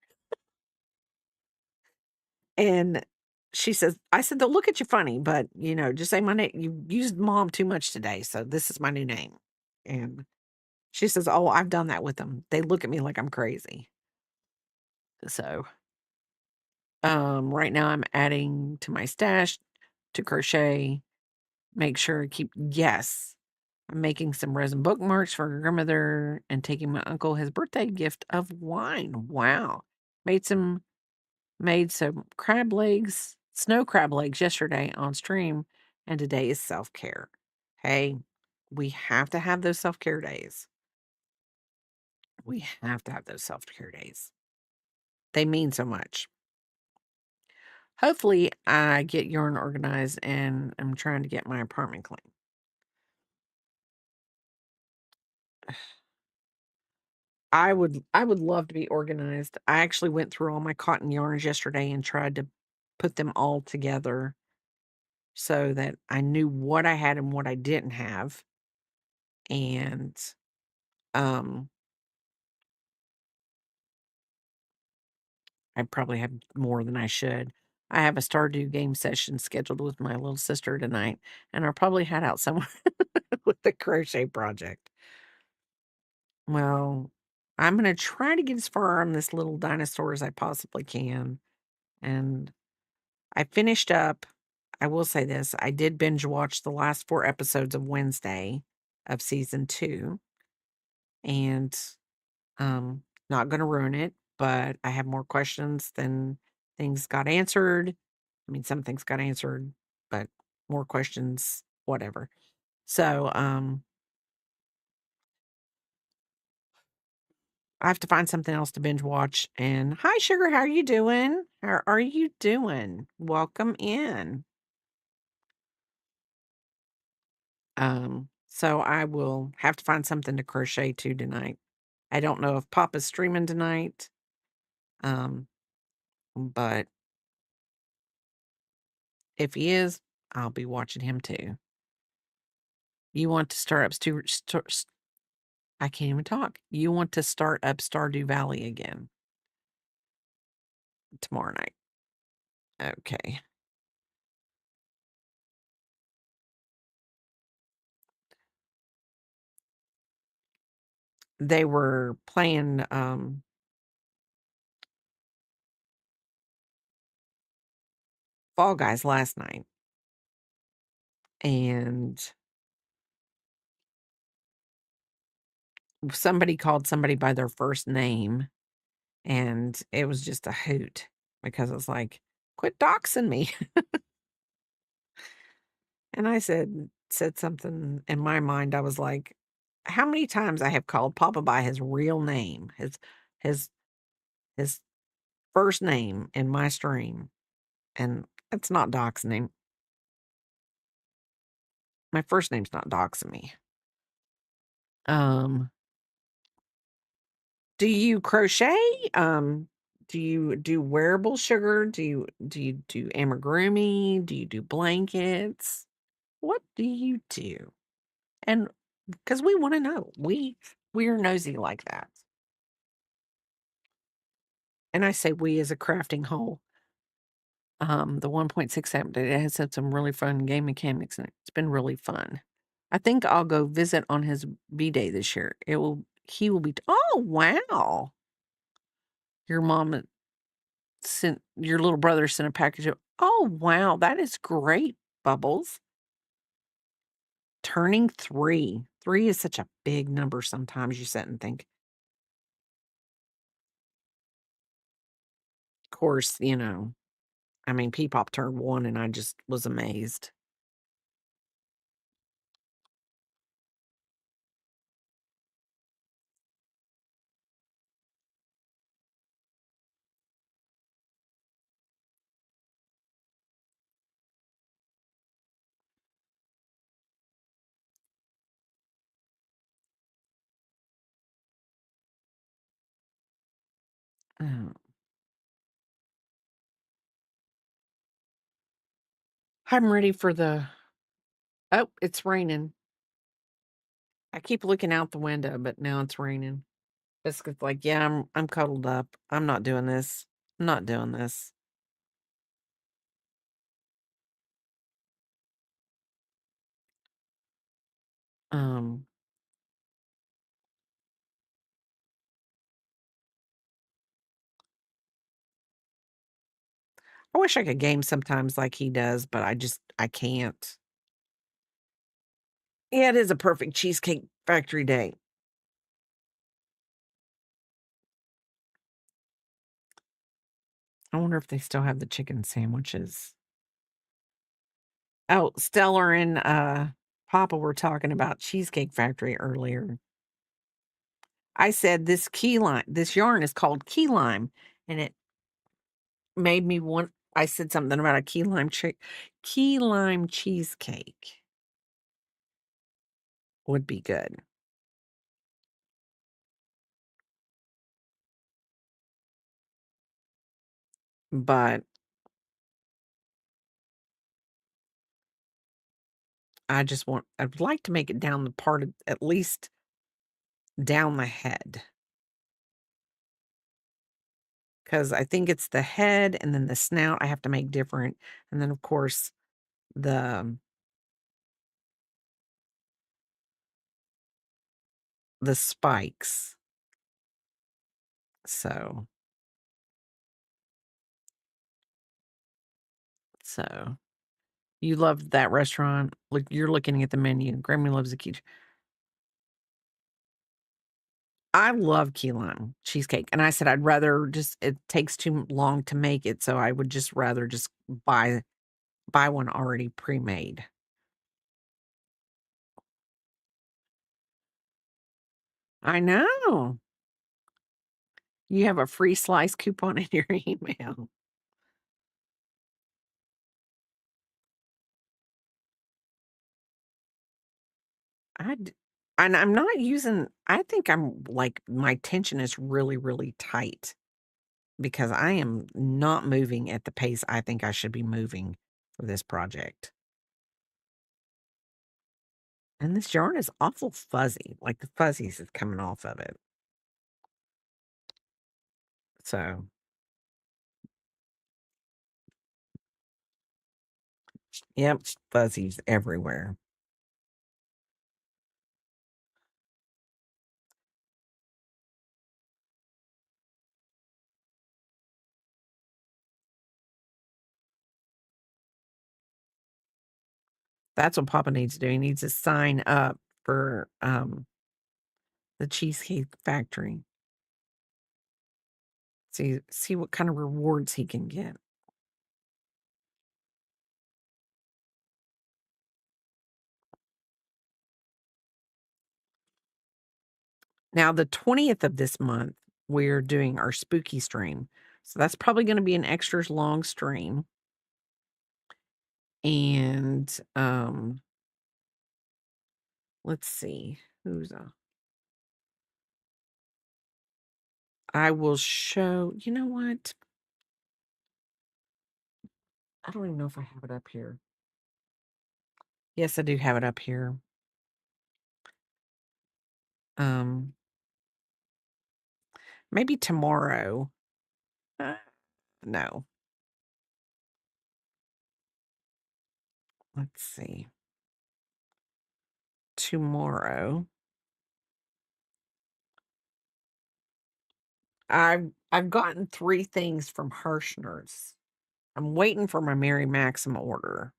And she says, I said, "They'll look at you funny, but just say my name. You used mom too much today, so this is my new name." And she says, "Oh, I've done that with them. They look at me like I'm crazy." So, right now I'm adding to my stash to crochet. Make sure I keep yes. I'm making some resin bookmarks for her grandmother and taking my uncle his birthday gift of wine. Wow. Made some crab legs, snow crab legs yesterday on stream, and today is self-care. Hey, we have to have those self-care days. We have to have those self-care days. They mean so much. Hopefully, I get yarn organized and I'm trying to get my apartment clean. I would love to be organized. I actually went through all my cotton yarns yesterday and tried to put them all together so that I knew what I had and what I didn't have. And um I probably have more than I should. I have a Stardew game session scheduled with my little sister tonight, and I'll probably head out somewhere with the crochet project. Well, I'm gonna try to get as far on this little dinosaur as I possibly can. And I finished up, I will say this, I did binge watch the last 4 episodes of Wednesday of season 2, and, not gonna ruin it, but I have more questions than things got answered. I mean, some things got answered, but more questions, whatever. So, I have to find something else to binge watch. And hi, Sugar, how are you doing? How are you doing? Welcome in. So I will have to find something to crochet to tonight. I don't know if Papa's streaming tonight, um, but if he is, I'll be watching him too. You want to start up I can't even talk. You want to start up Stardew Valley again tomorrow night. Okay. They were playing Fall Guys last night, and somebody called somebody by their first name, and it was just a hoot because it's like, quit doxing me. And I said something in my mind. I was like, how many times I have called Papa by his real name, his his first name in my stream, and it's not doxing him. My first name's not doxing me. Um, do you crochet? Do you do wearable sugar? Do you do amigurumi? Do you do blankets? What do you do? And because we want to know, we're nosy like that. And I say we as a crafting whole. The 1.6 update, it has had some really fun game mechanics in it. It's been really fun. I think I'll go visit on his B-day this year. He will be oh, wow. Your mom sent your little brother sent a package of oh, wow, that is great, Bubbles. Turning 3. 3 is such a big number sometimes you sit and think. Of course, I mean, P-Pop turned 1 and I just was amazed. Oh. I'm ready for the oh, it's raining. I keep looking out the window, but now it's raining. Biscuit's like, "Yeah, I'm cuddled up. I'm not doing this. I'm not doing this." Um, I wish I could game sometimes like he does, but I can't. Yeah, it is a perfect Cheesecake Factory day. I wonder if they still have the chicken sandwiches. Oh, Stellar and, Papa were talking about Cheesecake Factory earlier. I said this yarn is called key lime, and it made me want I said something about a key lime cheesecake would be good. but I'd like to make it down the part of, at least down the head. Because I think it's the head and then the snout I have to make different. And then, of course, the spikes. So you loved that restaurant. Look, you're looking at the menu. Grammy loves the key. I love key lime cheesecake, and I said I'd rather just it takes too long to make it, so I would just rather just buy one already pre-made. I know. You have a free slice coupon in your email. And I'm not using I think I'm like my tension is really, really tight because I am not moving at the pace I think I should be moving for this project. And this yarn is awful fuzzy, like the fuzzies is coming off of it. So, yep, fuzzies everywhere. That's what Papa needs to do. He needs to sign up for the Cheesecake Factory. See what kind of rewards he can get. Now, the 20th of this month, we're doing our spooky stream. So that's probably going to be an extra long stream. And let's see. I will show, you know what? I don't even know if I have it up here. Yes, I do have it up here. Maybe tomorrow. No. Let's see. Tomorrow. I've gotten 3 things from Hirschner's. I'm waiting for my Mary Maxim order.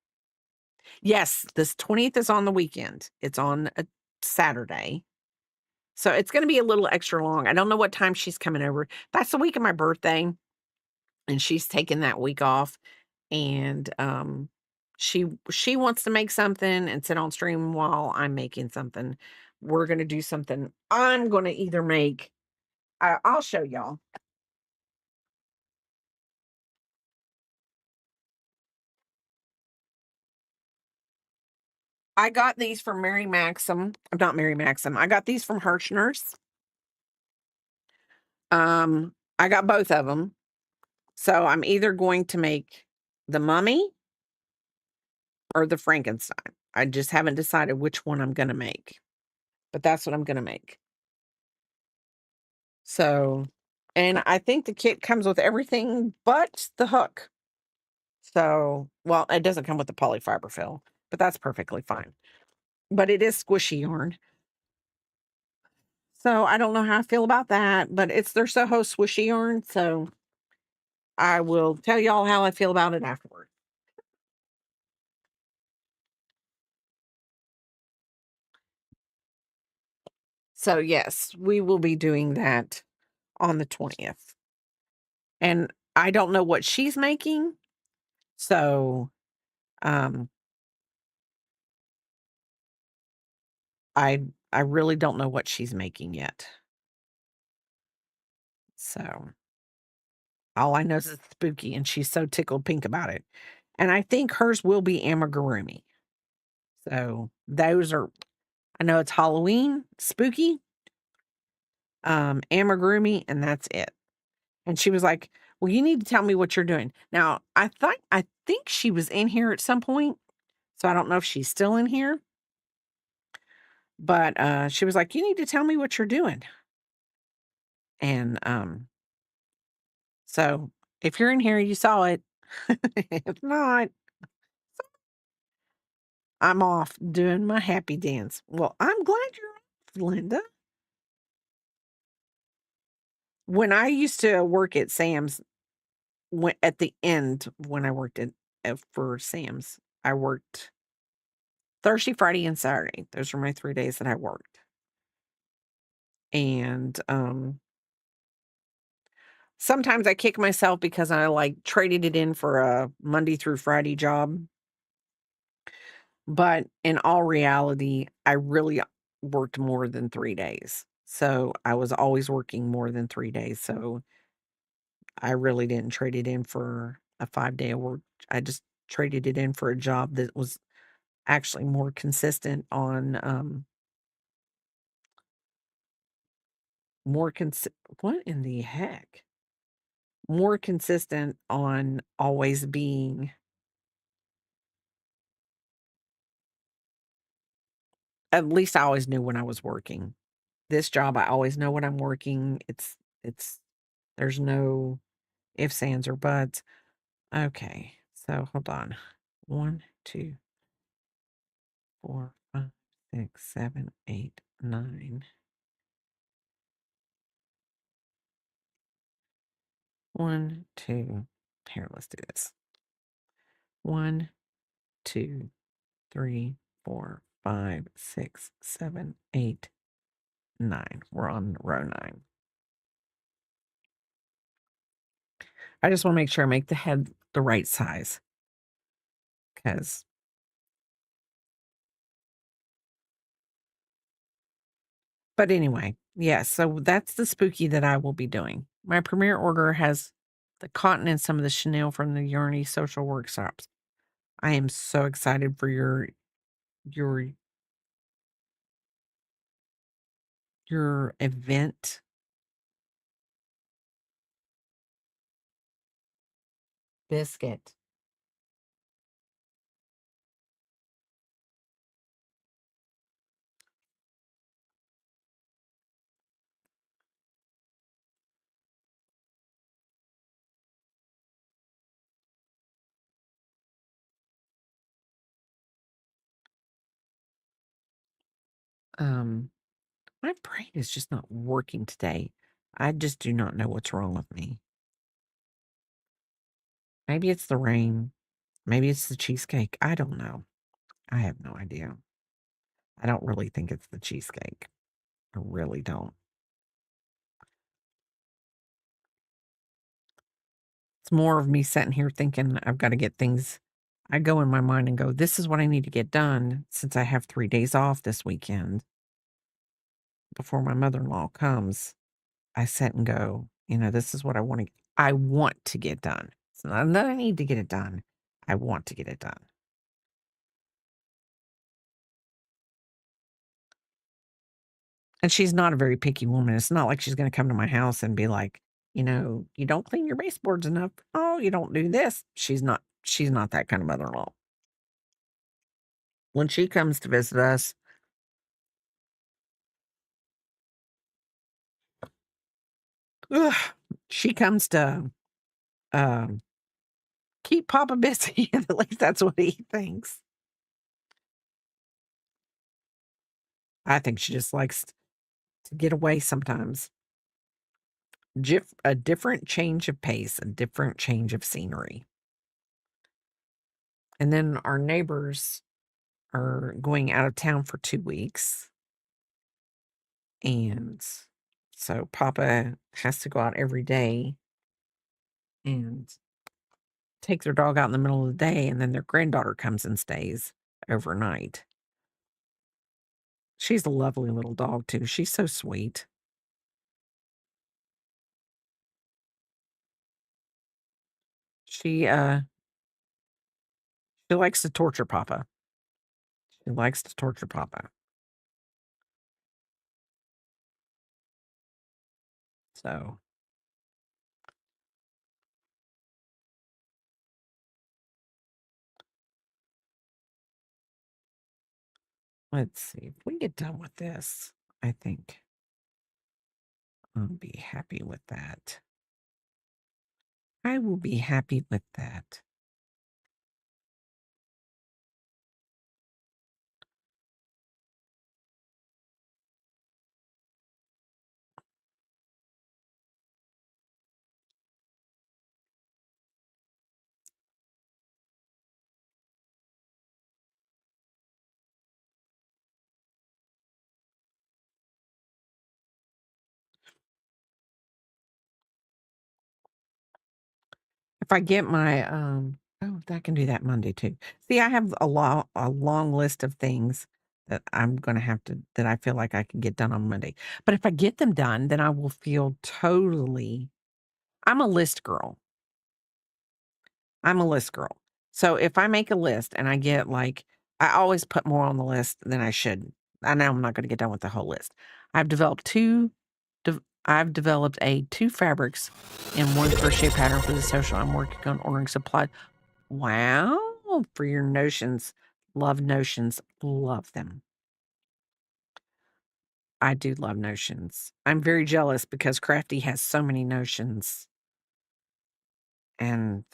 Yes, this 20th is on the weekend. It's on a Saturday. So it's gonna be a little extra long. I don't know what time she's coming over. That's the week of my birthday, and she's taking that week off, and, she wants to make something and sit on stream while I'm making something. We're gonna do something I'm gonna either make I'll show y'all. I got these from Mary Maxim. Not Mary Maxim. I got these from Hirschner's. I got both of them. So I'm either going to make the Mummy or the Frankenstein. I just haven't decided which one I'm gonna make. But that's what I'm gonna make. So, and I think the kit comes with everything but the hook. So, well, it doesn't come with the polyfiber fill, but that's perfectly fine. But it is squishy yarn. So I don't know how I feel about that, but it's their Soho swishy yarn, so I will tell y'all how I feel about it afterward. So yes, we will be doing that on the 20th. And I don't know what she's making. So I really don't know what she's making yet. So all I know is it's spooky and she's so tickled pink about it. And I think hers will be amigurumi. So those are I know it's Halloween, spooky, amigurumi, and that's it. And she was like, Well, you need to tell me what you're doing. Now, I think she was in here at some point, so I don't know if she's still in here, but, she was like, "You need to tell me what you're doing." And, so if you're in here, you saw it. If not, I'm off doing my happy dance. Well, I'm glad you're off, Linda. When I used to work at Sam's, when at the end when I worked for Sam's, I worked Thursday, Friday, and Saturday. Those were my 3 days that I worked. And, sometimes I kick myself because I, like, traded it in for a Monday through Friday job, but in all reality, I really worked more than 3 days. So, I was always working more than 3 days, so I really didn't trade it in for a 5-day work. I just traded it in for a job that was actually more consistent on, more consi what in the heck? More consistent on always being, at least I always knew when I was working. This job, I always know when I'm working. It's there's no ifs, ands, or buts. Okay, so hold on. 1, 2, 4, 5, 6, 7, 8, 9. 1, 2. Here, let's do this. 1, 2, 3, 4, 5, 6, 7, 8, 9. We're on row 9. I just wanna make sure I make the head the right size, 'cause but anyway, yeah, so that's the spooky that I will be doing. My premiere order has the cotton and some of the chenille from the Yarny social workshops. I am so excited for your your event. Biscuit. Um, my brain is just not working today. I just do not know what's wrong with me. Maybe it's the rain. Maybe it's the cheesecake. I don't know. I have no idea. I don't really think it's the cheesecake. I really don't. It's more of me sitting here thinking I've got to get things. I go in my mind and go, this is what I need to get done since I have 3 days off this weekend before my mother-in-law comes. I sit and go, this is what I want to get done. It's not that I need to get it done. I want to get it done. And she's not a very picky woman. It's not like she's going to come to my house and be like, you don't clean your baseboards enough. Oh, you don't do this. She's not that kind of mother-in-law. When she comes to visit us, ugh, she comes to um, keep Papa busy. At least that's what he thinks. I think she just likes to get away sometimes. A different change of pace, a different change of scenery. And then our neighbors are going out of town for 2 weeks. And so Papa has to go out every day and take their dog out in the middle of the day, and then their granddaughter comes and stays overnight. She's a lovely little dog too. She's so sweet. She she likes to torture Papa. She likes to torture Papa. So Let's see. If we get done with this, I think I'll be happy with that. I will be happy with that. If I get my, I can do that Monday too. See, I have a long list of things that I'm gonna have to that I feel like I can get done on Monday. But if I get them done, then I will feel totally I'm a list girl. I'm a list girl. So if I make a list and I get like I always put more on the list than I should. I know I'm not gonna get done with the whole list. I've developed 2 I've developed a 2 fabrics and 1 crochet pattern for the social I'm working on ordering supply. Wow, for your notions. Love notions. Love them. I do love notions. I'm very jealous because Crafty has so many notions. And,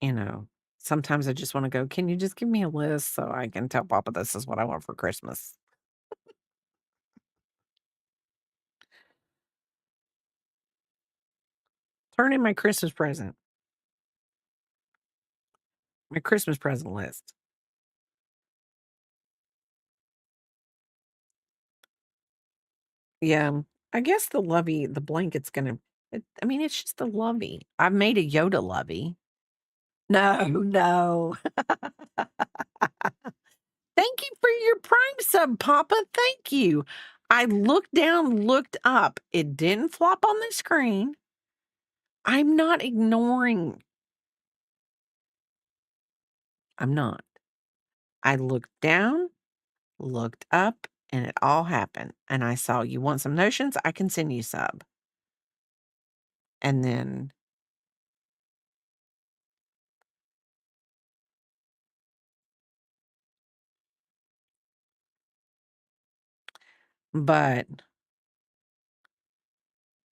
you know, sometimes I just want to go, can you just give me a list so I can tell Papa this is what I want for Christmas? Turn in my Christmas present. My Christmas present list. Yeah. I guess the Lovey, the blanket's gonna I mean, it's just a Lovey. I've made a Yoda Lovey. No, no. Thank you for your Prime sub, Papa. Thank you. I looked down, looked up. It didn't flop on the screen. I'm not ignoring. I'm not. I looked down, looked up, and it all happened. And I saw, you want some notions? I can send you sub. And then, but,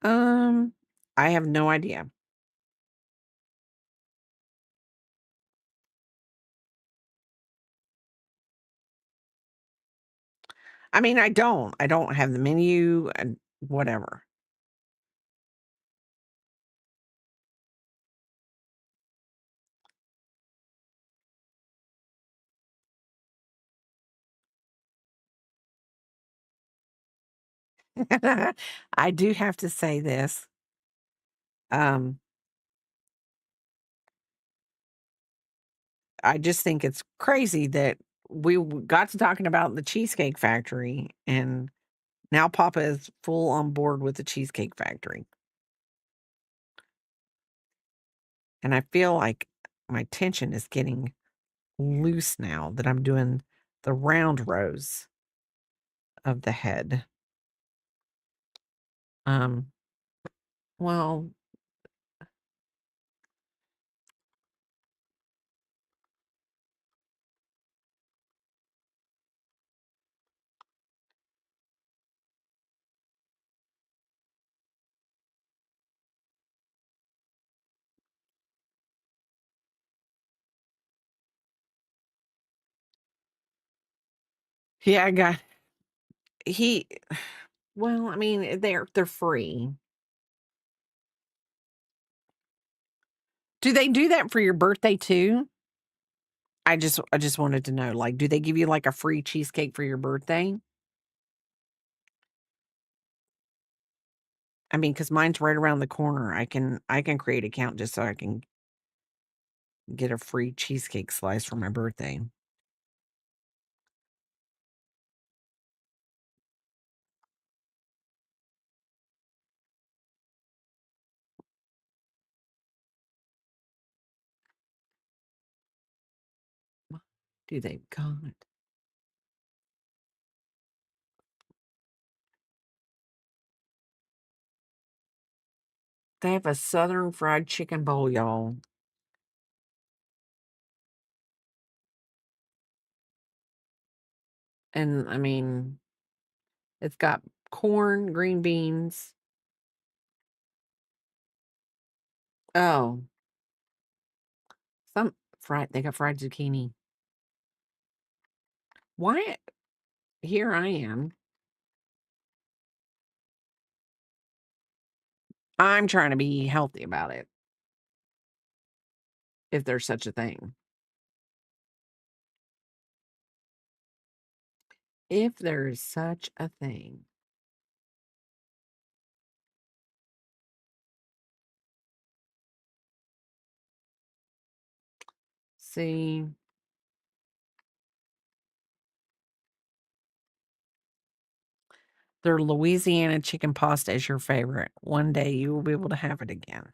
um, I have no idea. I mean, I don't. I don't have the menu and whatever. I do have to say this. Um, I just think it's crazy that got to talking about the Cheesecake Factory, and now Papa is full on board with the Cheesecake Factory. And I feel like my tension is getting loose now that I'm doing the round rows of the head. Um, well, yeah, I got he. Well, I mean, they're free. Do they do that for your birthday too? I just wanted to know, like, do they give you like a free cheesecake for your birthday? I mean, because mine's right around the corner. I can create a account just so I can get a free cheesecake slice for my birthday. What do they got? They have a Southern fried chicken bowl, y'all. And I mean, it's got corn, green beans. Oh, some fried, they got fried zucchini. Why? Here I am. I'm trying to be healthy about it, if there's such a thing. If there is such a thing. See, their Louisiana chicken pasta is your favorite. One day you will be able to have it again.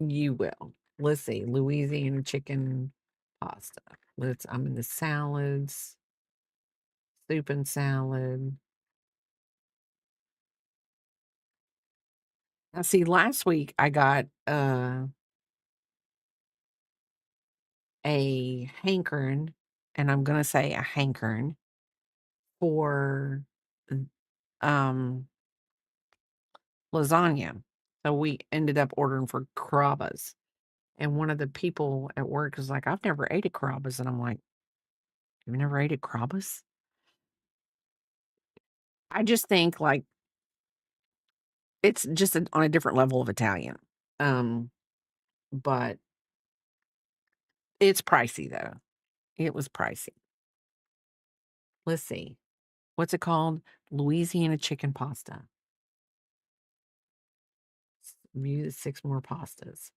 You will. Let's see, Louisiana chicken pasta. I'm in the salads, soup and salad. Now, see, last week I got a hankering, and I'm gonna say a hankering for um lasagna. So we ended up ordering for Carrabba's. And one of the people at work was like, I've never ate at Carrabba's. And I'm like, you've never ate at Carrabba's? I just think like it's just on a different level of Italian. Um, but it's pricey though. It was pricey. Let's see. What's it called? Louisiana chicken pasta. View the 6 more pastas.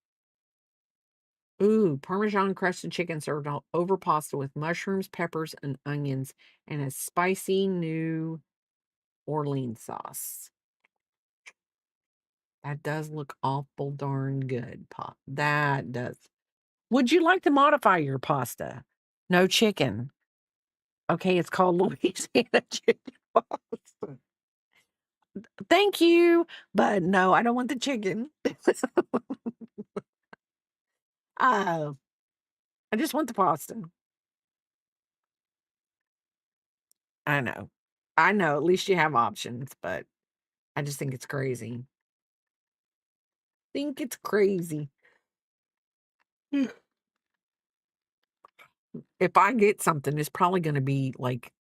Ooh, Parmesan crusted chicken served over pasta with mushrooms, peppers, and onions, and a spicy New Orleans sauce. That does look awful darn good, that does. Would you like to modify your pasta? No chicken. Okay, it's called Louisiana chicken pasta. Thank you, but no, I don't want the chicken. Oh, I just want the pasta. I know. I know, at least you have options, but I just think it's crazy. Think it's crazy. If I get something, it's probably gonna be, like,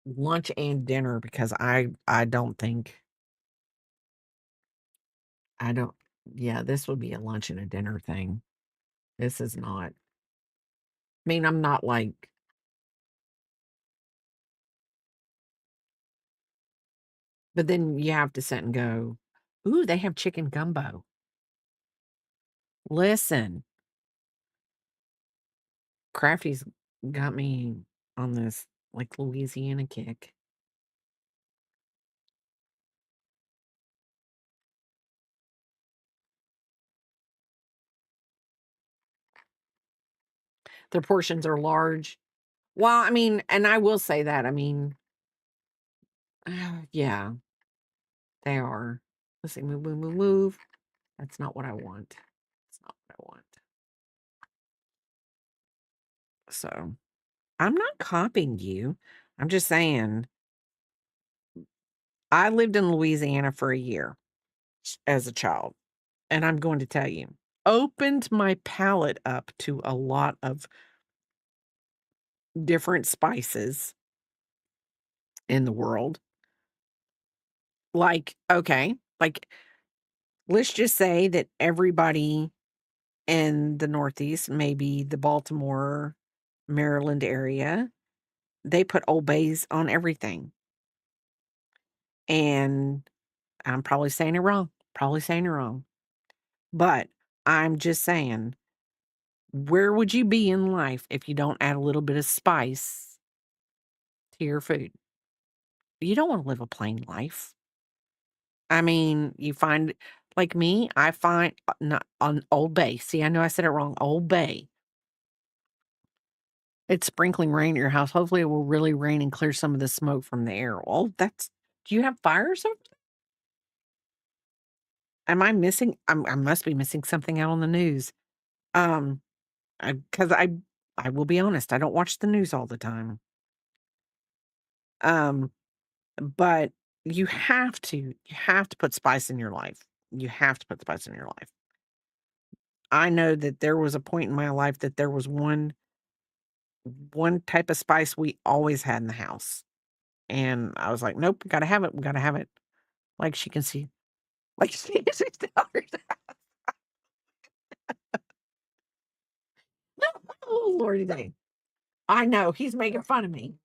lunch and dinner because I don't think I don't yeah, this would be a lunch and a dinner thing. This is not I mean, I'm not like but then you have to sit and go, "Ooh, they have chicken gumbo." Listen, Crafty's got me on this, like, Louisiana kick. Their portions are large. Well, I mean, and I will say that, I mean, yeah, they are. Let's see, move, move, move, move. That's not what I want. That's not what I want. So, I'm not copying you. I'm just saying, I lived in Louisiana for a year as a child, and I'm going to tell you, opened my palate up to a lot of different spices in the world. Like, okay, like, let's just say that everybody in the Northeast, maybe the Baltimore, Maryland area, they put Old Bays on everything. And I'm probably saying it wrong, but I'm just saying, where would you be in life if you don't add a little bit of spice to your food? You don't want to live a plain life. I mean, you find like me, I find not on Old Bay. See, I know I said it wrong. Old Bay. It's sprinkling rain at your house. Hopefully, it will really rain and clear some of the smoke from the air. Oh, that's. Do you have fires over there? Am I missing? I must be missing something out on the news. Um, Because I will be honest, I don't watch the news all the time. Um, but you have to put spice in your life. You have to put spice in your life. I know that there was a point in my life that there was one type of spice we always had in the house. And I was like, "Nope, gotta have it. We gotta have it." Like she can see, like she can see dollars. Oh Lordy day. I know he's making fun of me.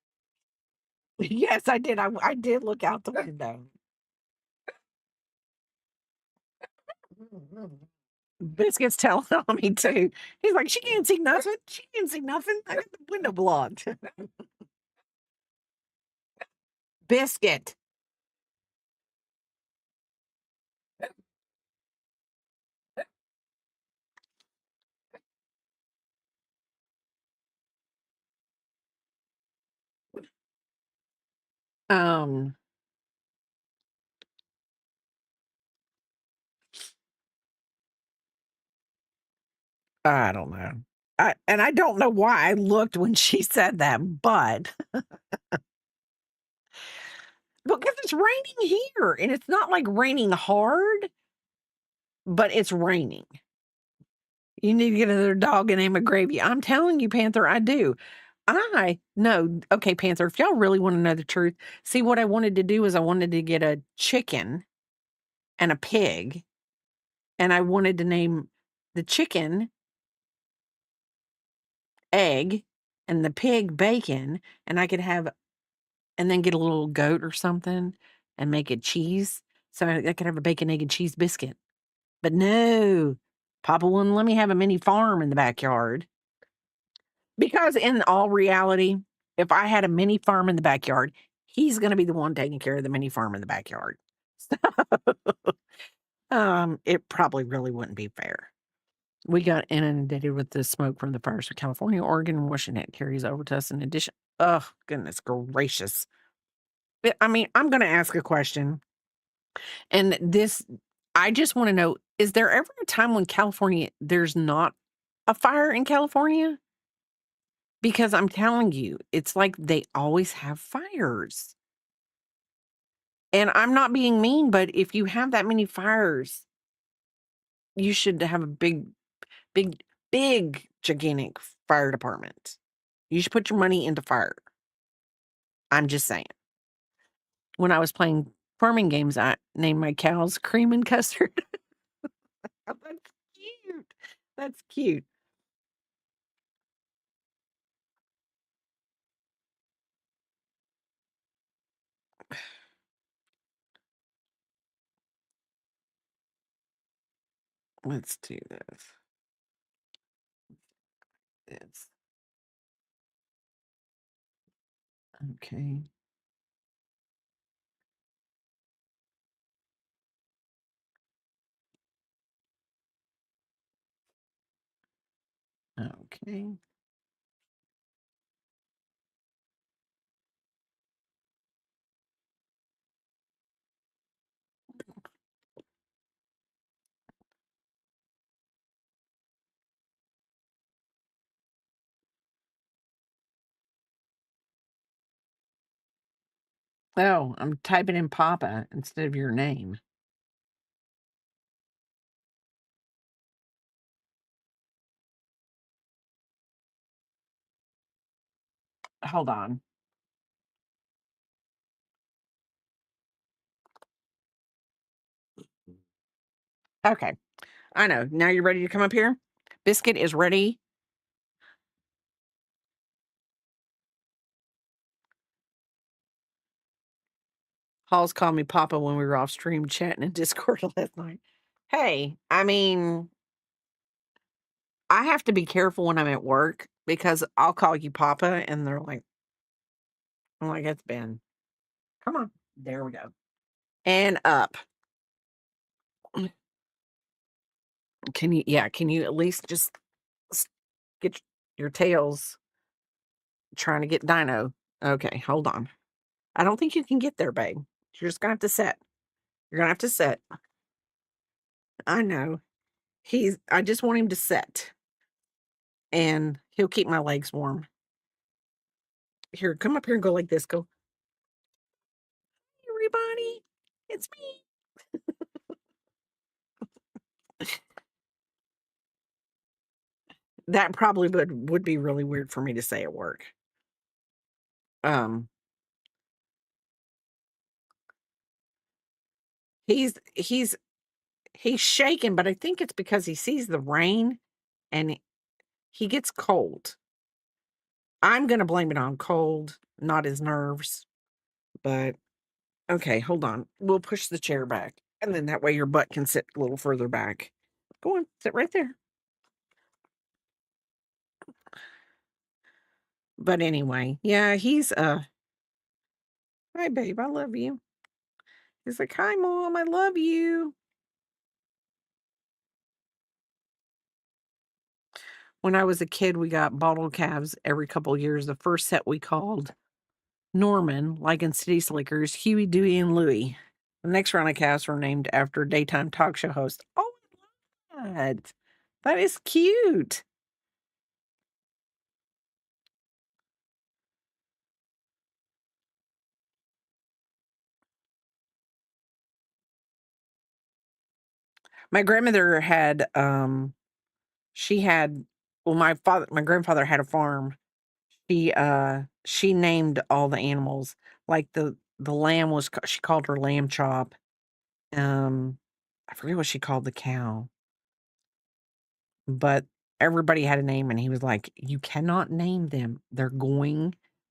Yes, I did. I did look out the window. Biscuit's telling on me too. He's like, she can't see nothing. She can't see nothing. I got the window blocked. Biscuit. Um, I don't know. I don't know why I looked when she said that, but because it's raining here and it's not like raining hard, but it's raining. You need to get another dog and name a Gravy. I'm telling you, Panther, I do. No, okay, Panther, if y'all really want to know the truth, see what I wanted to do is I wanted to get a chicken and a pig, and I wanted to name the chicken Egg and the pig Bacon, and I could have and then get a little goat or something and make it cheese. So I could have a bacon, egg, and cheese biscuit. But no, Papa wouldn't let me have a mini farm in the backyard. Because in all reality, if I had a mini farm in the backyard, he's going to be the one taking care of the mini farm in the backyard. So, it probably really wouldn't be fair. We got inundated with the smoke from the fires of California, Oregon, and Washington. It carries over to us in addition. Oh, goodness gracious. I mean, I'm going to ask a question. And I just want to know, is there ever a time when there's not a fire in California? Because I'm telling you, it's like they always have fires. And I'm not being mean, but if you have that many fires, you should have a big, gigantic fire department. You should put your money into fire. I'm just saying. When I was playing farming games, I named my cows Cream and Custard. That's cute. That's cute. Let's do this. This. Okay. Okay. Oh, I'm typing in Papa instead of your name. Hold on. Okay. I know. Now you're ready to come up here? Biscuit is ready. Halls called me Papa when we were off stream chatting in Discord last night. Hey, I mean, I have to be careful when I'm at work because I'll call you Papa and they're like, I'm like, it's Ben. Come on. There we go. And up. Can you at least just get your tails trying to get Dino? Okay, hold on. I don't think you can get there, babe. You're just gonna have to set. You're gonna have to set. I know. I just want him to set. and he'll keep my legs warm. Here, come up here and go like this. Go, "Hey, everybody, it's me." That probably would be really weird for me to say at work. Um, he's he's shaking, but I think it's because he sees the rain and he gets cold. I'm gonna blame it on cold, not his nerves. But okay, hold on. We'll push the chair back, and then that way your butt can sit a little further back. Go on, sit right there. But anyway, yeah, he's hi babe, I love you. He's like, "Hi mom, I love you." When I was a kid, we got bottle calves every couple years. The first set we called Norman, like in City Slickers, Huey, Dewey, and Louie. The next round of calves were named after daytime talk show host. Oh, God. That is cute. My grandmother had she had well my grandfather had a farm. She named all the animals. Like the lamb was she called her lamb chop. Um I forget what she called the cow, but everybody had a name and he was like, "You cannot name them.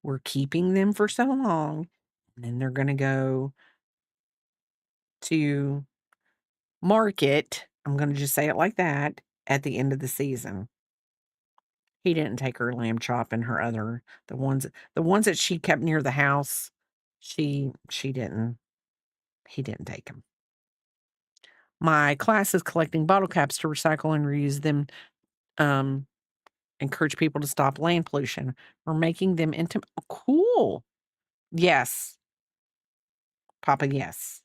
We're keeping them for so long, and then they're gonna go to market." I'm gonna just say it like that, at the end of the season. He didn't take her lamb chop and her other the ones that she kept near the house, she didn't he didn't take them. My class is collecting bottle caps to recycle and reuse them, um, encourage people to stop land pollution. We're making them into oh, cool. Yes, Papa, yes.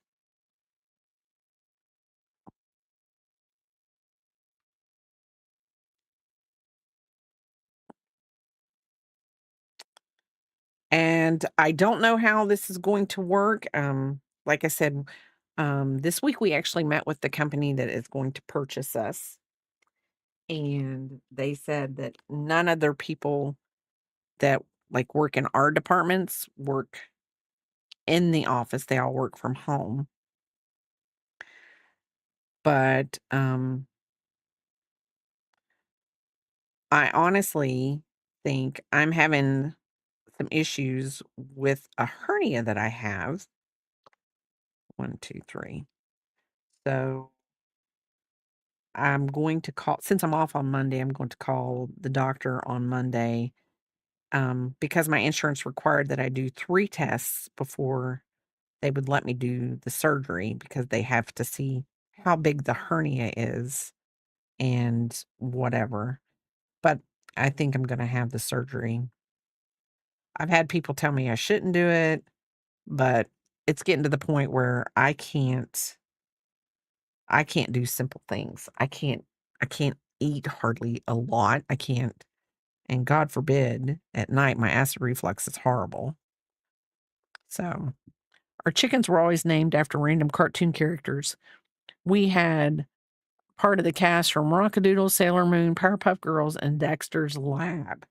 And I don't know how this is going to work. Like I said, this week we actually met with the company that is going to purchase us. And they said that none of their people that like work in our departments work in the office. They all work from home. But I honestly think I'm having some issues with a hernia that I have. One, two, three. So I'm going to call, since I'm off on Monday, I'm going to call the doctor on Monday, because my insurance required that I do 3 tests before they would let me do the surgery because they have to see how big the hernia is and whatever. But I think I'm gonna have the surgery. I've had people tell me I shouldn't do it, but it's getting to the point where I can't do simple things. I can't eat hardly a lot. I can't, and God forbid, at night my acid reflux is horrible. So, our chickens were always named after random cartoon characters. We had part of the cast from Rockadoodle, Sailor Moon, Powerpuff Girls, and Dexter's Lab.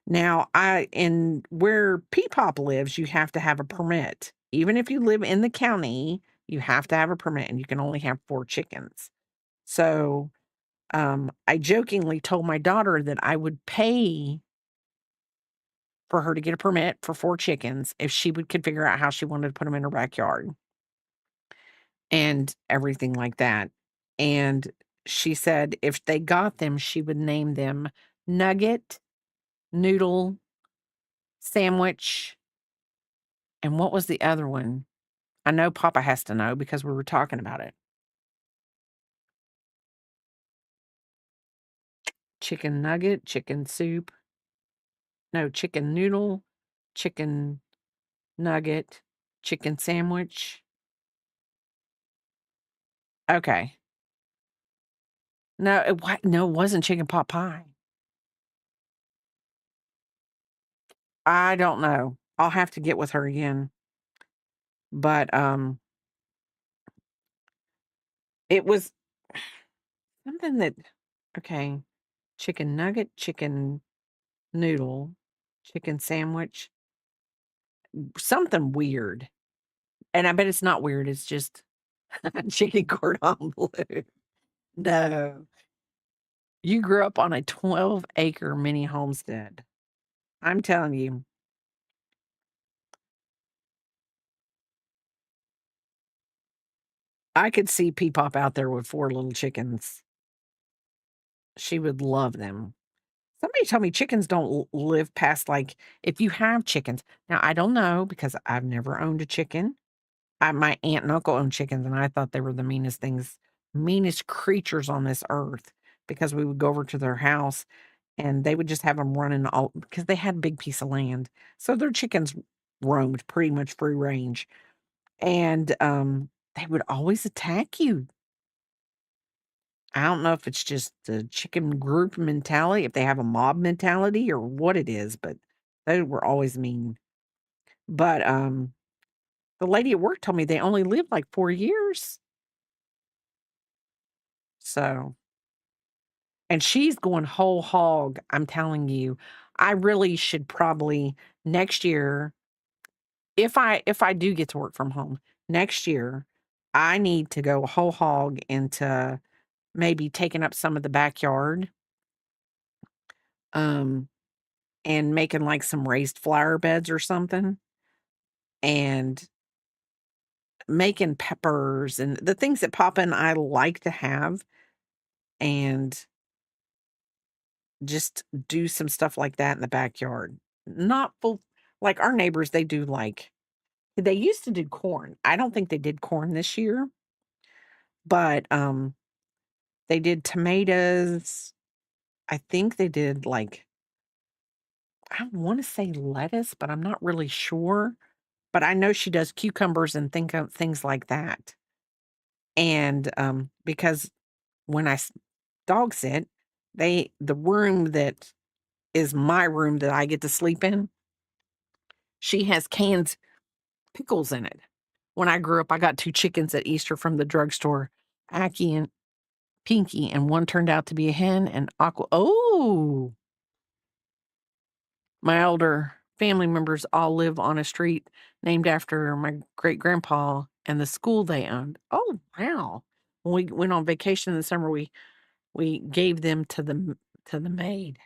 Now, in where Peepop lives, you have to have a permit. Even if you live in the county, you have to have a permit, and you can only have 4 chickens. So, I jokingly told my daughter that I would pay for her to get a permit for 4 chickens if she could figure out how she wanted to put them in her backyard and everything like that. And she said if they got them, she would name them Nugget, Noodle, Sandwich, and what was the other one? I know Papa has to know because we were talking about it. Chicken nugget, chicken soup, no, chicken noodle, chicken nugget, chicken sandwich. Okay. No, it wasn't chicken pot pie. I don't know. I'll have to get with her again. But, it was something that okay, chicken nugget, chicken noodle, chicken sandwich, something weird. And I bet it's not weird, it's just chicken cordon bleu. No. You grew up on a 12-acre mini homestead. I'm telling you, I could see Peepop out there with 4 little chickens. She would love them. Somebody told me chickens don't live past, like if you have chickens. Now, I don't know because I've never owned a chicken. My aunt and uncle owned chickens, and I thought they were the meanest things, meanest creatures on this earth because we would go over to their house and they would just have them running all because they had a big piece of land. So their chickens roamed pretty much free range. And they would always attack you. I don't know if it's just the chicken group mentality, if they have a mob mentality or what it is, but they were always mean. But the lady at work told me they only lived like 4 years. So, and she's going whole hog. I'm telling you, I really should probably next year, if I do get to work from home next year, I need to go whole hog into maybe taking up some of the backyard, um, and making, like, some raised flower beds or something, and making peppers and the things that Papa and I like to have, and just do some stuff like that in the backyard. Not full like, our neighbors, they do, like they used to do corn. I don't think they did corn this year, but, they did tomatoes. I think they did, like I wanna say lettuce, but I'm not really sure. But I know she does cucumbers and think of things like that. And, because when I dog sit, the room that is my room that I get to sleep in, she has canned pickles in it. When I grew up, I got 2 chickens at Easter from the drugstore, Aki and Pinky, and one turned out to be a hen and Aqua. Oh, my older family members all live on a street named after my great grandpa and the school they owned. Oh, wow. When we went on vacation in the summer, we gave them to the maid.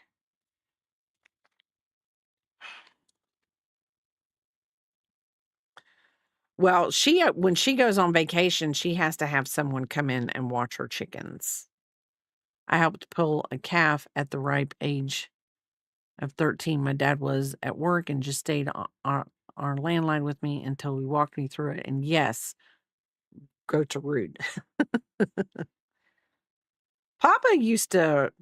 Well, she when she goes on vacation, she has to have someone come in and watch her chickens. I helped pull a calf at the ripe age of 13. My dad was at work and just stayed on our landline with me until he walked me through it. And yes, go to rude. Papa used to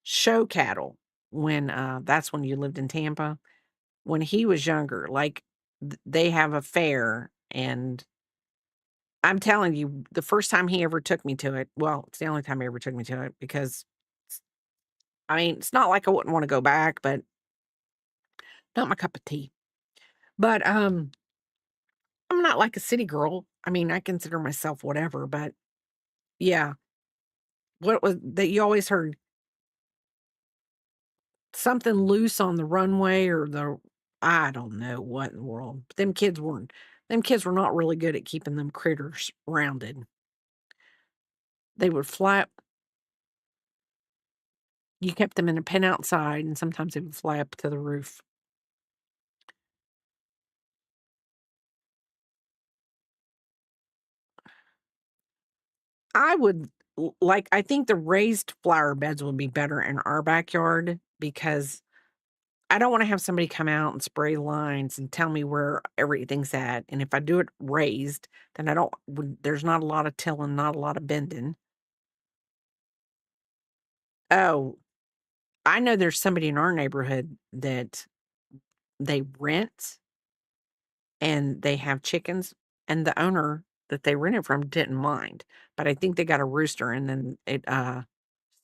show cattle when that's when you lived in Tampa. When he was younger, like they have a fair, and I'm telling you, the first time he ever took me to it, well, it's the only time he ever took me to it because I mean, it's not like I wouldn't want to go back, but not my cup of tea. But I'm not like a city girl. I mean, I consider myself whatever, but yeah, what was that you always heard something loose on the runway or the I don't know what in the world. But them kids were not really good at keeping them critters rounded. They would flap you kept them in a pen outside and sometimes they would fly up to the roof. I would like I think the raised flower beds would be better in our backyard because I don't wanna have somebody come out and spray lines and tell me where everything's at, and if I do it raised, then I don't would there's not a lot of tilling, not a lot of bending. Oh, I know there's somebody in our neighborhood that they rent and they have chickens, and the owner that they rented from didn't mind, but I think they got a rooster, and then it,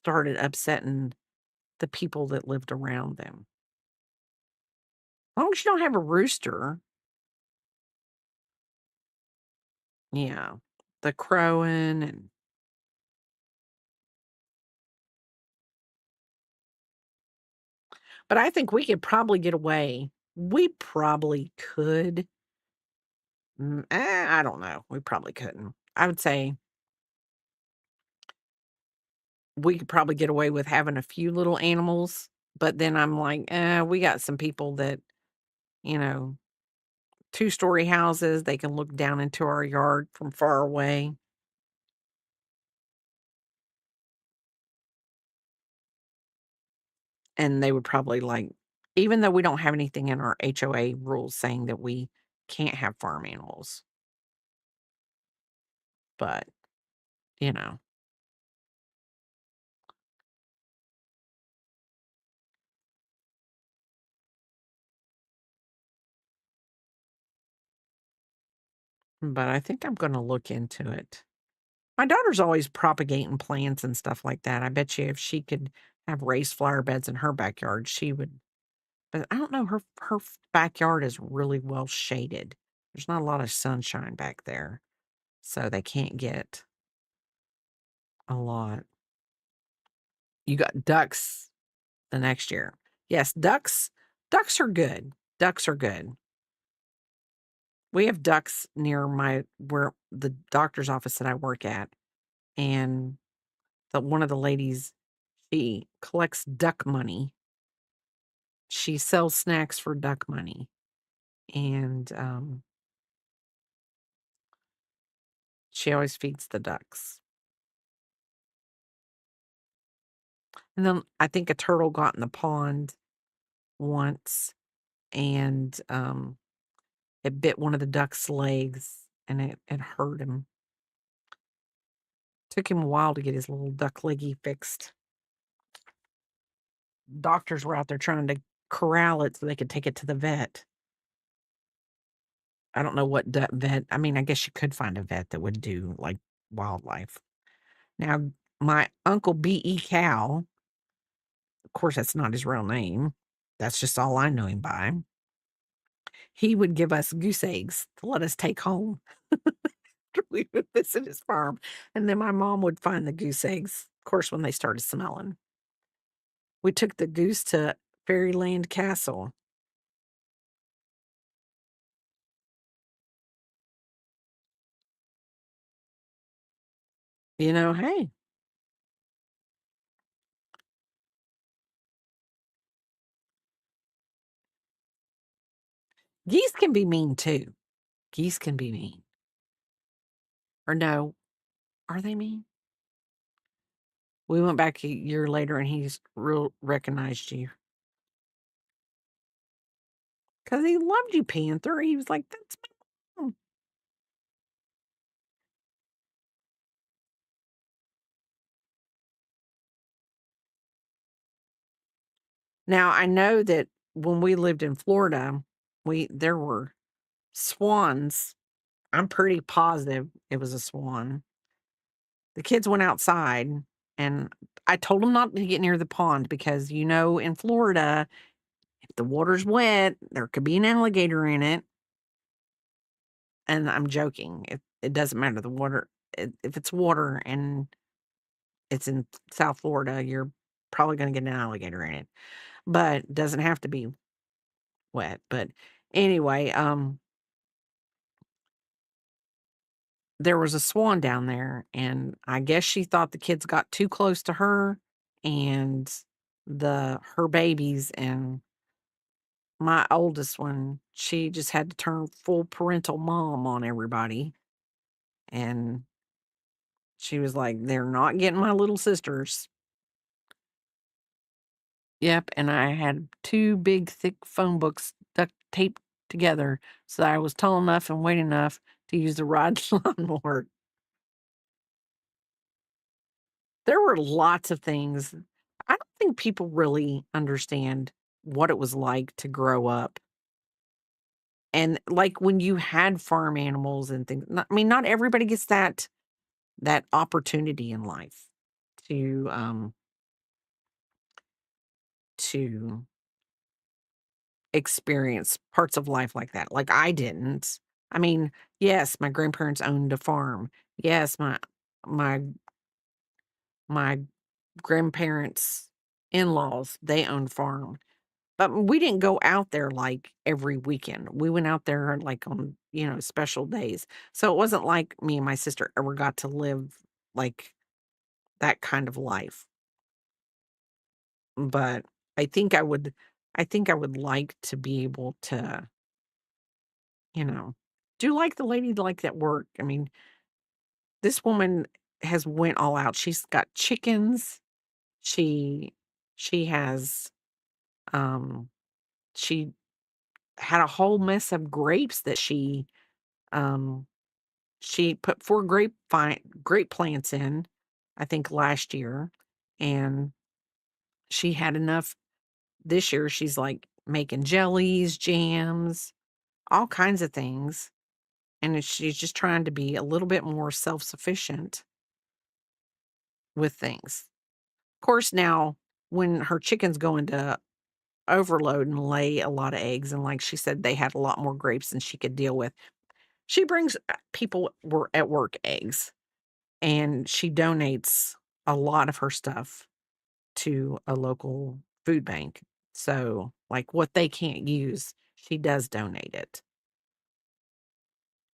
started upsetting the people that lived around them. long as you don't have a rooster. Yeah. The crowing and but I think we could probably get away. We probably could. I don't know. We probably couldn't. I would say we could probably get away with having a few little animals, but then I'm like, we got some people that, you know, two-story houses, they can look down into our yard from far away. And they would probably like, even though we don't have anything in our HOA rules saying that we can't have farm animals, but you know, but I think I'm going to look into it. My daughter's always propagating plants and stuff like that. I bet you if she could have raised flower beds in her backyard, she would. But I don't know, her backyard is really well shaded. There's not a lot of sunshine back there, so they can't get a lot. You got ducks the next year. Yes, ducks are good. Ducks are good. We have ducks near where the doctor's office that I work at, and one of the ladies, she collects duck money. She sells snacks for duck money, and, she always feeds the ducks. And then I think a turtle got in the pond once, and, it bit one of the duck's legs, and it hurt him. Took him a while to get his little duck leggy fixed. Doctors were out there trying to corral it so they could take it to the vet. I don't know what vet. I mean, I guess you could find a vet that would do, like, wildlife. Now, my Uncle B.E. Cow, of course, that's not his real name. That's just all I know him by. He would give us goose eggs to let us take home after we would visit his farm, and then my mom would find the goose eggs, of course, when they started smelling. We took the goose to Fairyland Castle. Hey, geese can be mean too. Geese can be mean. Or no, are they mean? We went back a year later and he's real recognized you. Because he loved you, Panther. He was like, "That's my mom." Now, I know that when we lived in Florida, there were swans. I'm pretty positive it was a swan. The kids went outside, and I told them not to get near the pond because, in Florida, if the water's wet, there could be an alligator in it. And I'm joking. It doesn't matter the water. If it's water and it's in South Florida, you're probably gonna get an alligator in it, but it doesn't have to be wet. But anyway, there was a swan down there, and I guess she thought the kids got too close to her and her babies, and my oldest one, she just had to turn full parental mom on everybody, and she was like, "They're not getting my little sisters." Yep, and I had 2 big, thick phone books duct taped together so that I was tall enough and weight enough to use the ride lawnmower. There were lots of things. I don't think people really understand what it was like to grow up, and, like, when you had farm animals and things not everybody gets that opportunity in life to, to experience parts of life like that. Like I didn't. I mean, yes, my grandparents owned a farm. Yes, my my grandparents' in-laws, they owned farm. But we didn't go out there like every weekend. We went out there like on, special days. So it wasn't like me and my sister ever got to live like that kind of life. But I think I would like to be able to, you know, do like the lady like that work. I mean, this woman has went all out. She's got chickens. She she has um she had a whole mess of grapes that um she put 4 grape plants in, I think last year, and she had enough this year. She's like making jellies, jams, all kinds of things, and she's just trying to be a little bit more self-sufficient with things. Of course, now when her chickens go into overload and lay a lot of eggs, and like she said, they had a lot more grapes than she could deal with. She brings people were at work eggs, and she donates a lot of her stuff to a local food bank. So, like what they can't use, she does donate it,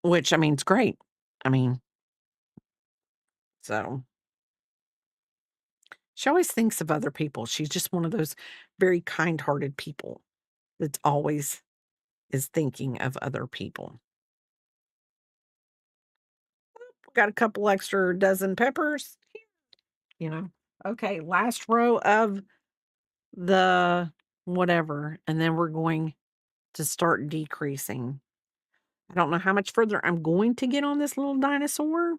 which I mean, it's great. I mean, so she always thinks of other people. She's just one of those very kind-hearted people that always is thinking of other people. Got a couple extra dozen peppers, you know. Okay, last row of the whatever, and then we're going to start decreasing. I don't know how much further I'm going to get on this little dinosaur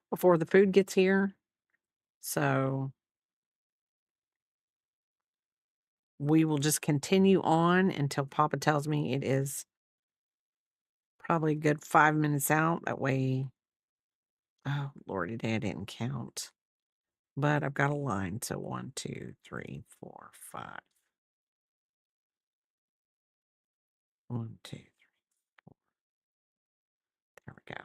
before the food gets here. So we will just continue on until Papa tells me it is probably a good 5 minutes out. That way, oh, Lordy, I didn't count. But I've got a line. So 1, 2, 3, 4, 5. 1, 2, 3. There we go.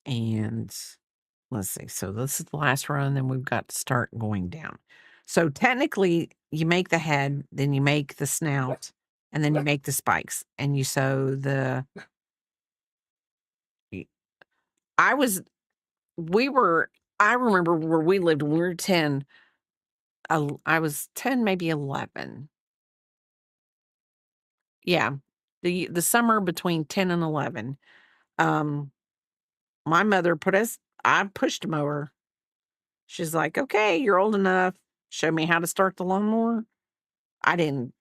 And let's see. So this is the last row, then we've got to start going down. So technically, you make the head, then you make the snout, and then you make the spikes, and you sew the. I was, we were. I remember where we lived when we were 10. I was 10, maybe 11. Yeah, the summer between 10 and 11. Um, my mother put us. I pushed a mower. She's like, "Okay, you're old enough. Show me how to start the lawnmower." I didn't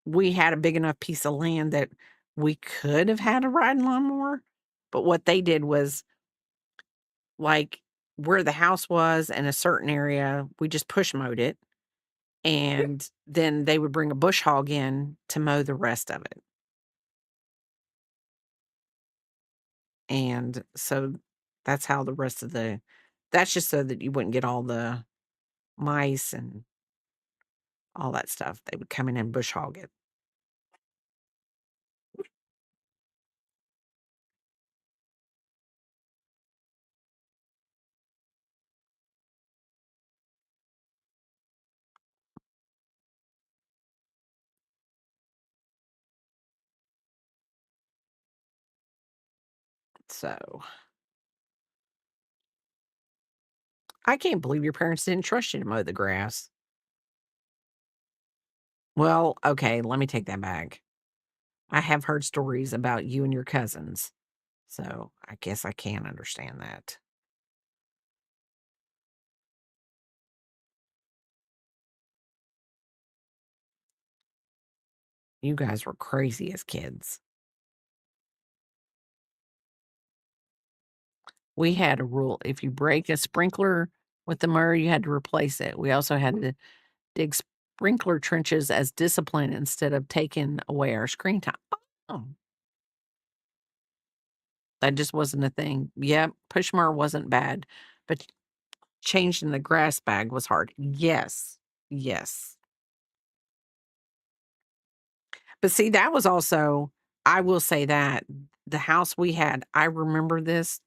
we had a big enough piece of land that we could have had a riding lawnmower, but what they did was, like, where the house was in a certain area, we just push mowed it, and then they would bring a bush hog in to mow the rest of it. And so that's how the rest of the that's just so that you wouldn't get all the mice and all that stuff. They would come in and bush hog it. So I can't believe your parents didn't trust you to mow the grass. Well, okay, let me take that back. I have heard stories about you and your cousins, so I guess I can understand that. You guys were crazy as kids. We had a rule, if you break a sprinkler with the mower, you had to replace it. We also had to dig sprinkler trenches as discipline instead of taking away our screen time. Oh, that just wasn't a thing. Yep, Pushmer wasn't bad, but changing the grass bag was hard. Yes, yes. But see, that was also, I will say that the house we had, I remember this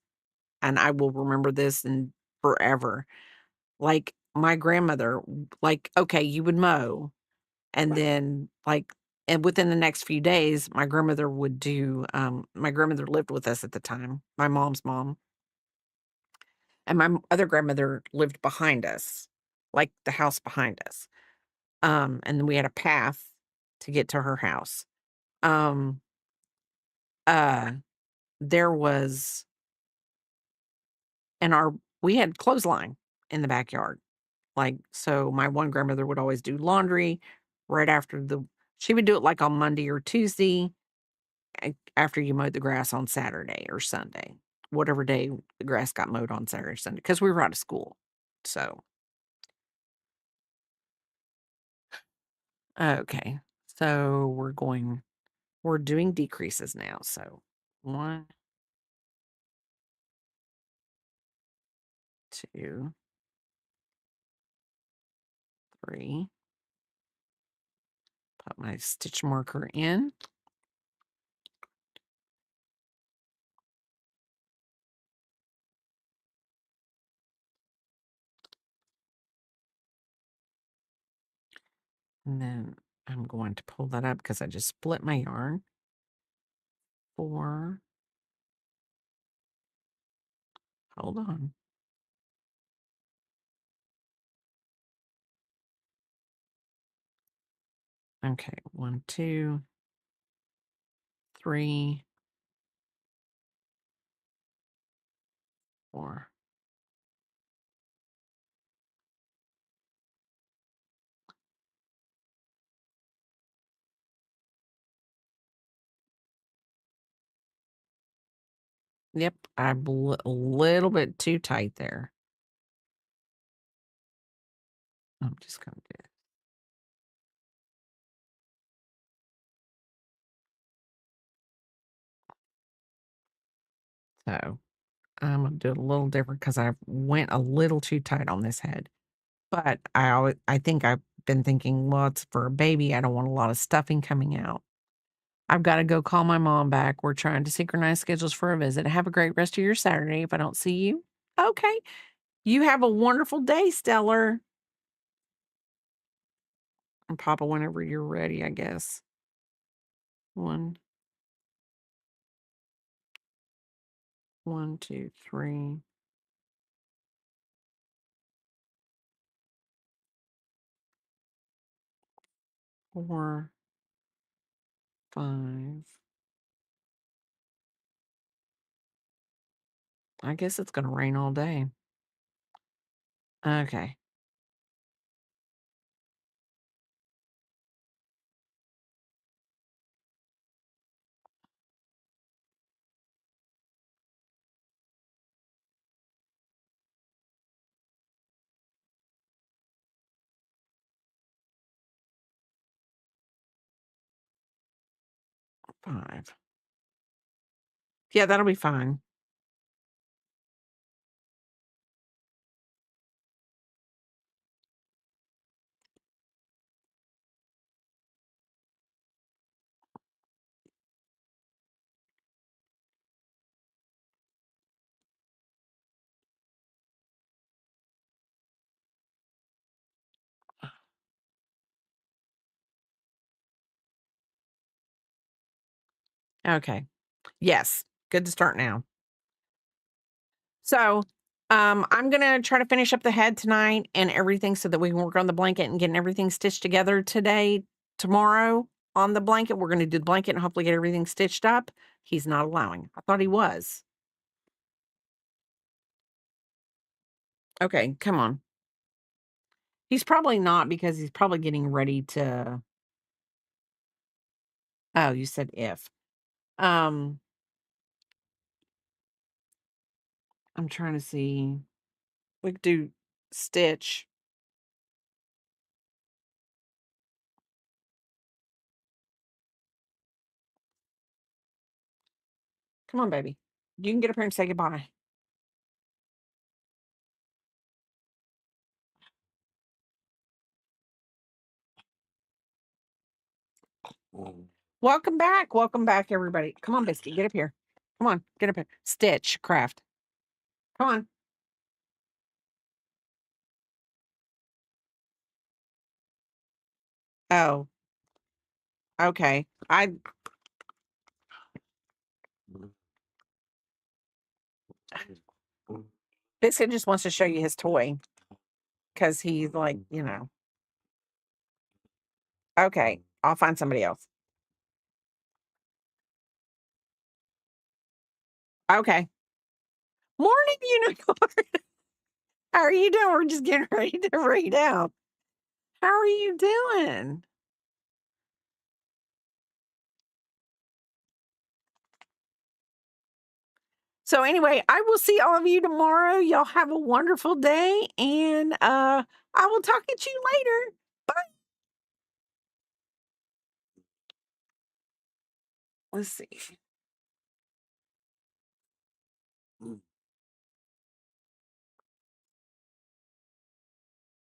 and I will remember this in forever. Like my grandmother, like, okay, you would mow and then like, and within the next few days, my grandmother would do, my grandmother lived with us at the time, my mom's mom. And my other grandmother lived behind us, like the house behind us. And then we had a path to get to her house. Um, uh, there was and our we had clothesline in the backyard. Like, so my one grandmother would always do laundry right after she would do it like on Monday or Tuesday after you mowed the grass on Saturday or Sunday, whatever day the grass got mowed on Saturday or Sunday, because we were out of school. So, okay. So we're doing decreases now. So 1, 2, 3. Put my stitch marker in. And then I'm going to pull that up because I just split my yarn. 4. Hold on. Okay, 1, 2, 3, 4. Yep, I blew a little bit too tight there. I'm just gonna do it. So I'm gonna do it a little different because I went a little too tight on this head. But I think I've been thinking, well, it's for a baby. I don't want a lot of stuffing coming out. I've got to go call my mom back. We're trying to synchronize schedules for a visit. Have a great rest of your Saturday if I don't see you. Okay. You have a wonderful day, Stellar. And Papa, whenever you're ready, I guess. 1, 1, 2, 3. 4, 5. I guess it's gonna rain all day. Okay. 5. Yeah, that'll be fine. 'Okay. Yes. Good to start now. So, I'm gonna try to finish up the head tonight and everything so that we can work on the blanket and getting everything stitched together today. Tomorrow on the blanket, we're gonna do the blanket and hopefully get everything stitched up. He's not allowing. I thought he was. Okay, come on. He's probably not because he's probably getting ready to. Oh, you said if. Um, I'm trying to see. We could do stitch. Come on, baby. You can get up here and say goodbye. Welcome back. Welcome back, everybody. Come on, Biscuit. Get up here. Come on. Get up here. Stitch craft. Come on. Oh, okay. Biscuit just wants to show you his toy because he's like, okay, I'll find somebody else. Okay. Morning, unicorn. How are you doing? We're just getting ready to read out. How are you doing? So anyway, I will see all of you tomorrow. Y'all have a wonderful day, and I will talk to you later. Bye. Let's see.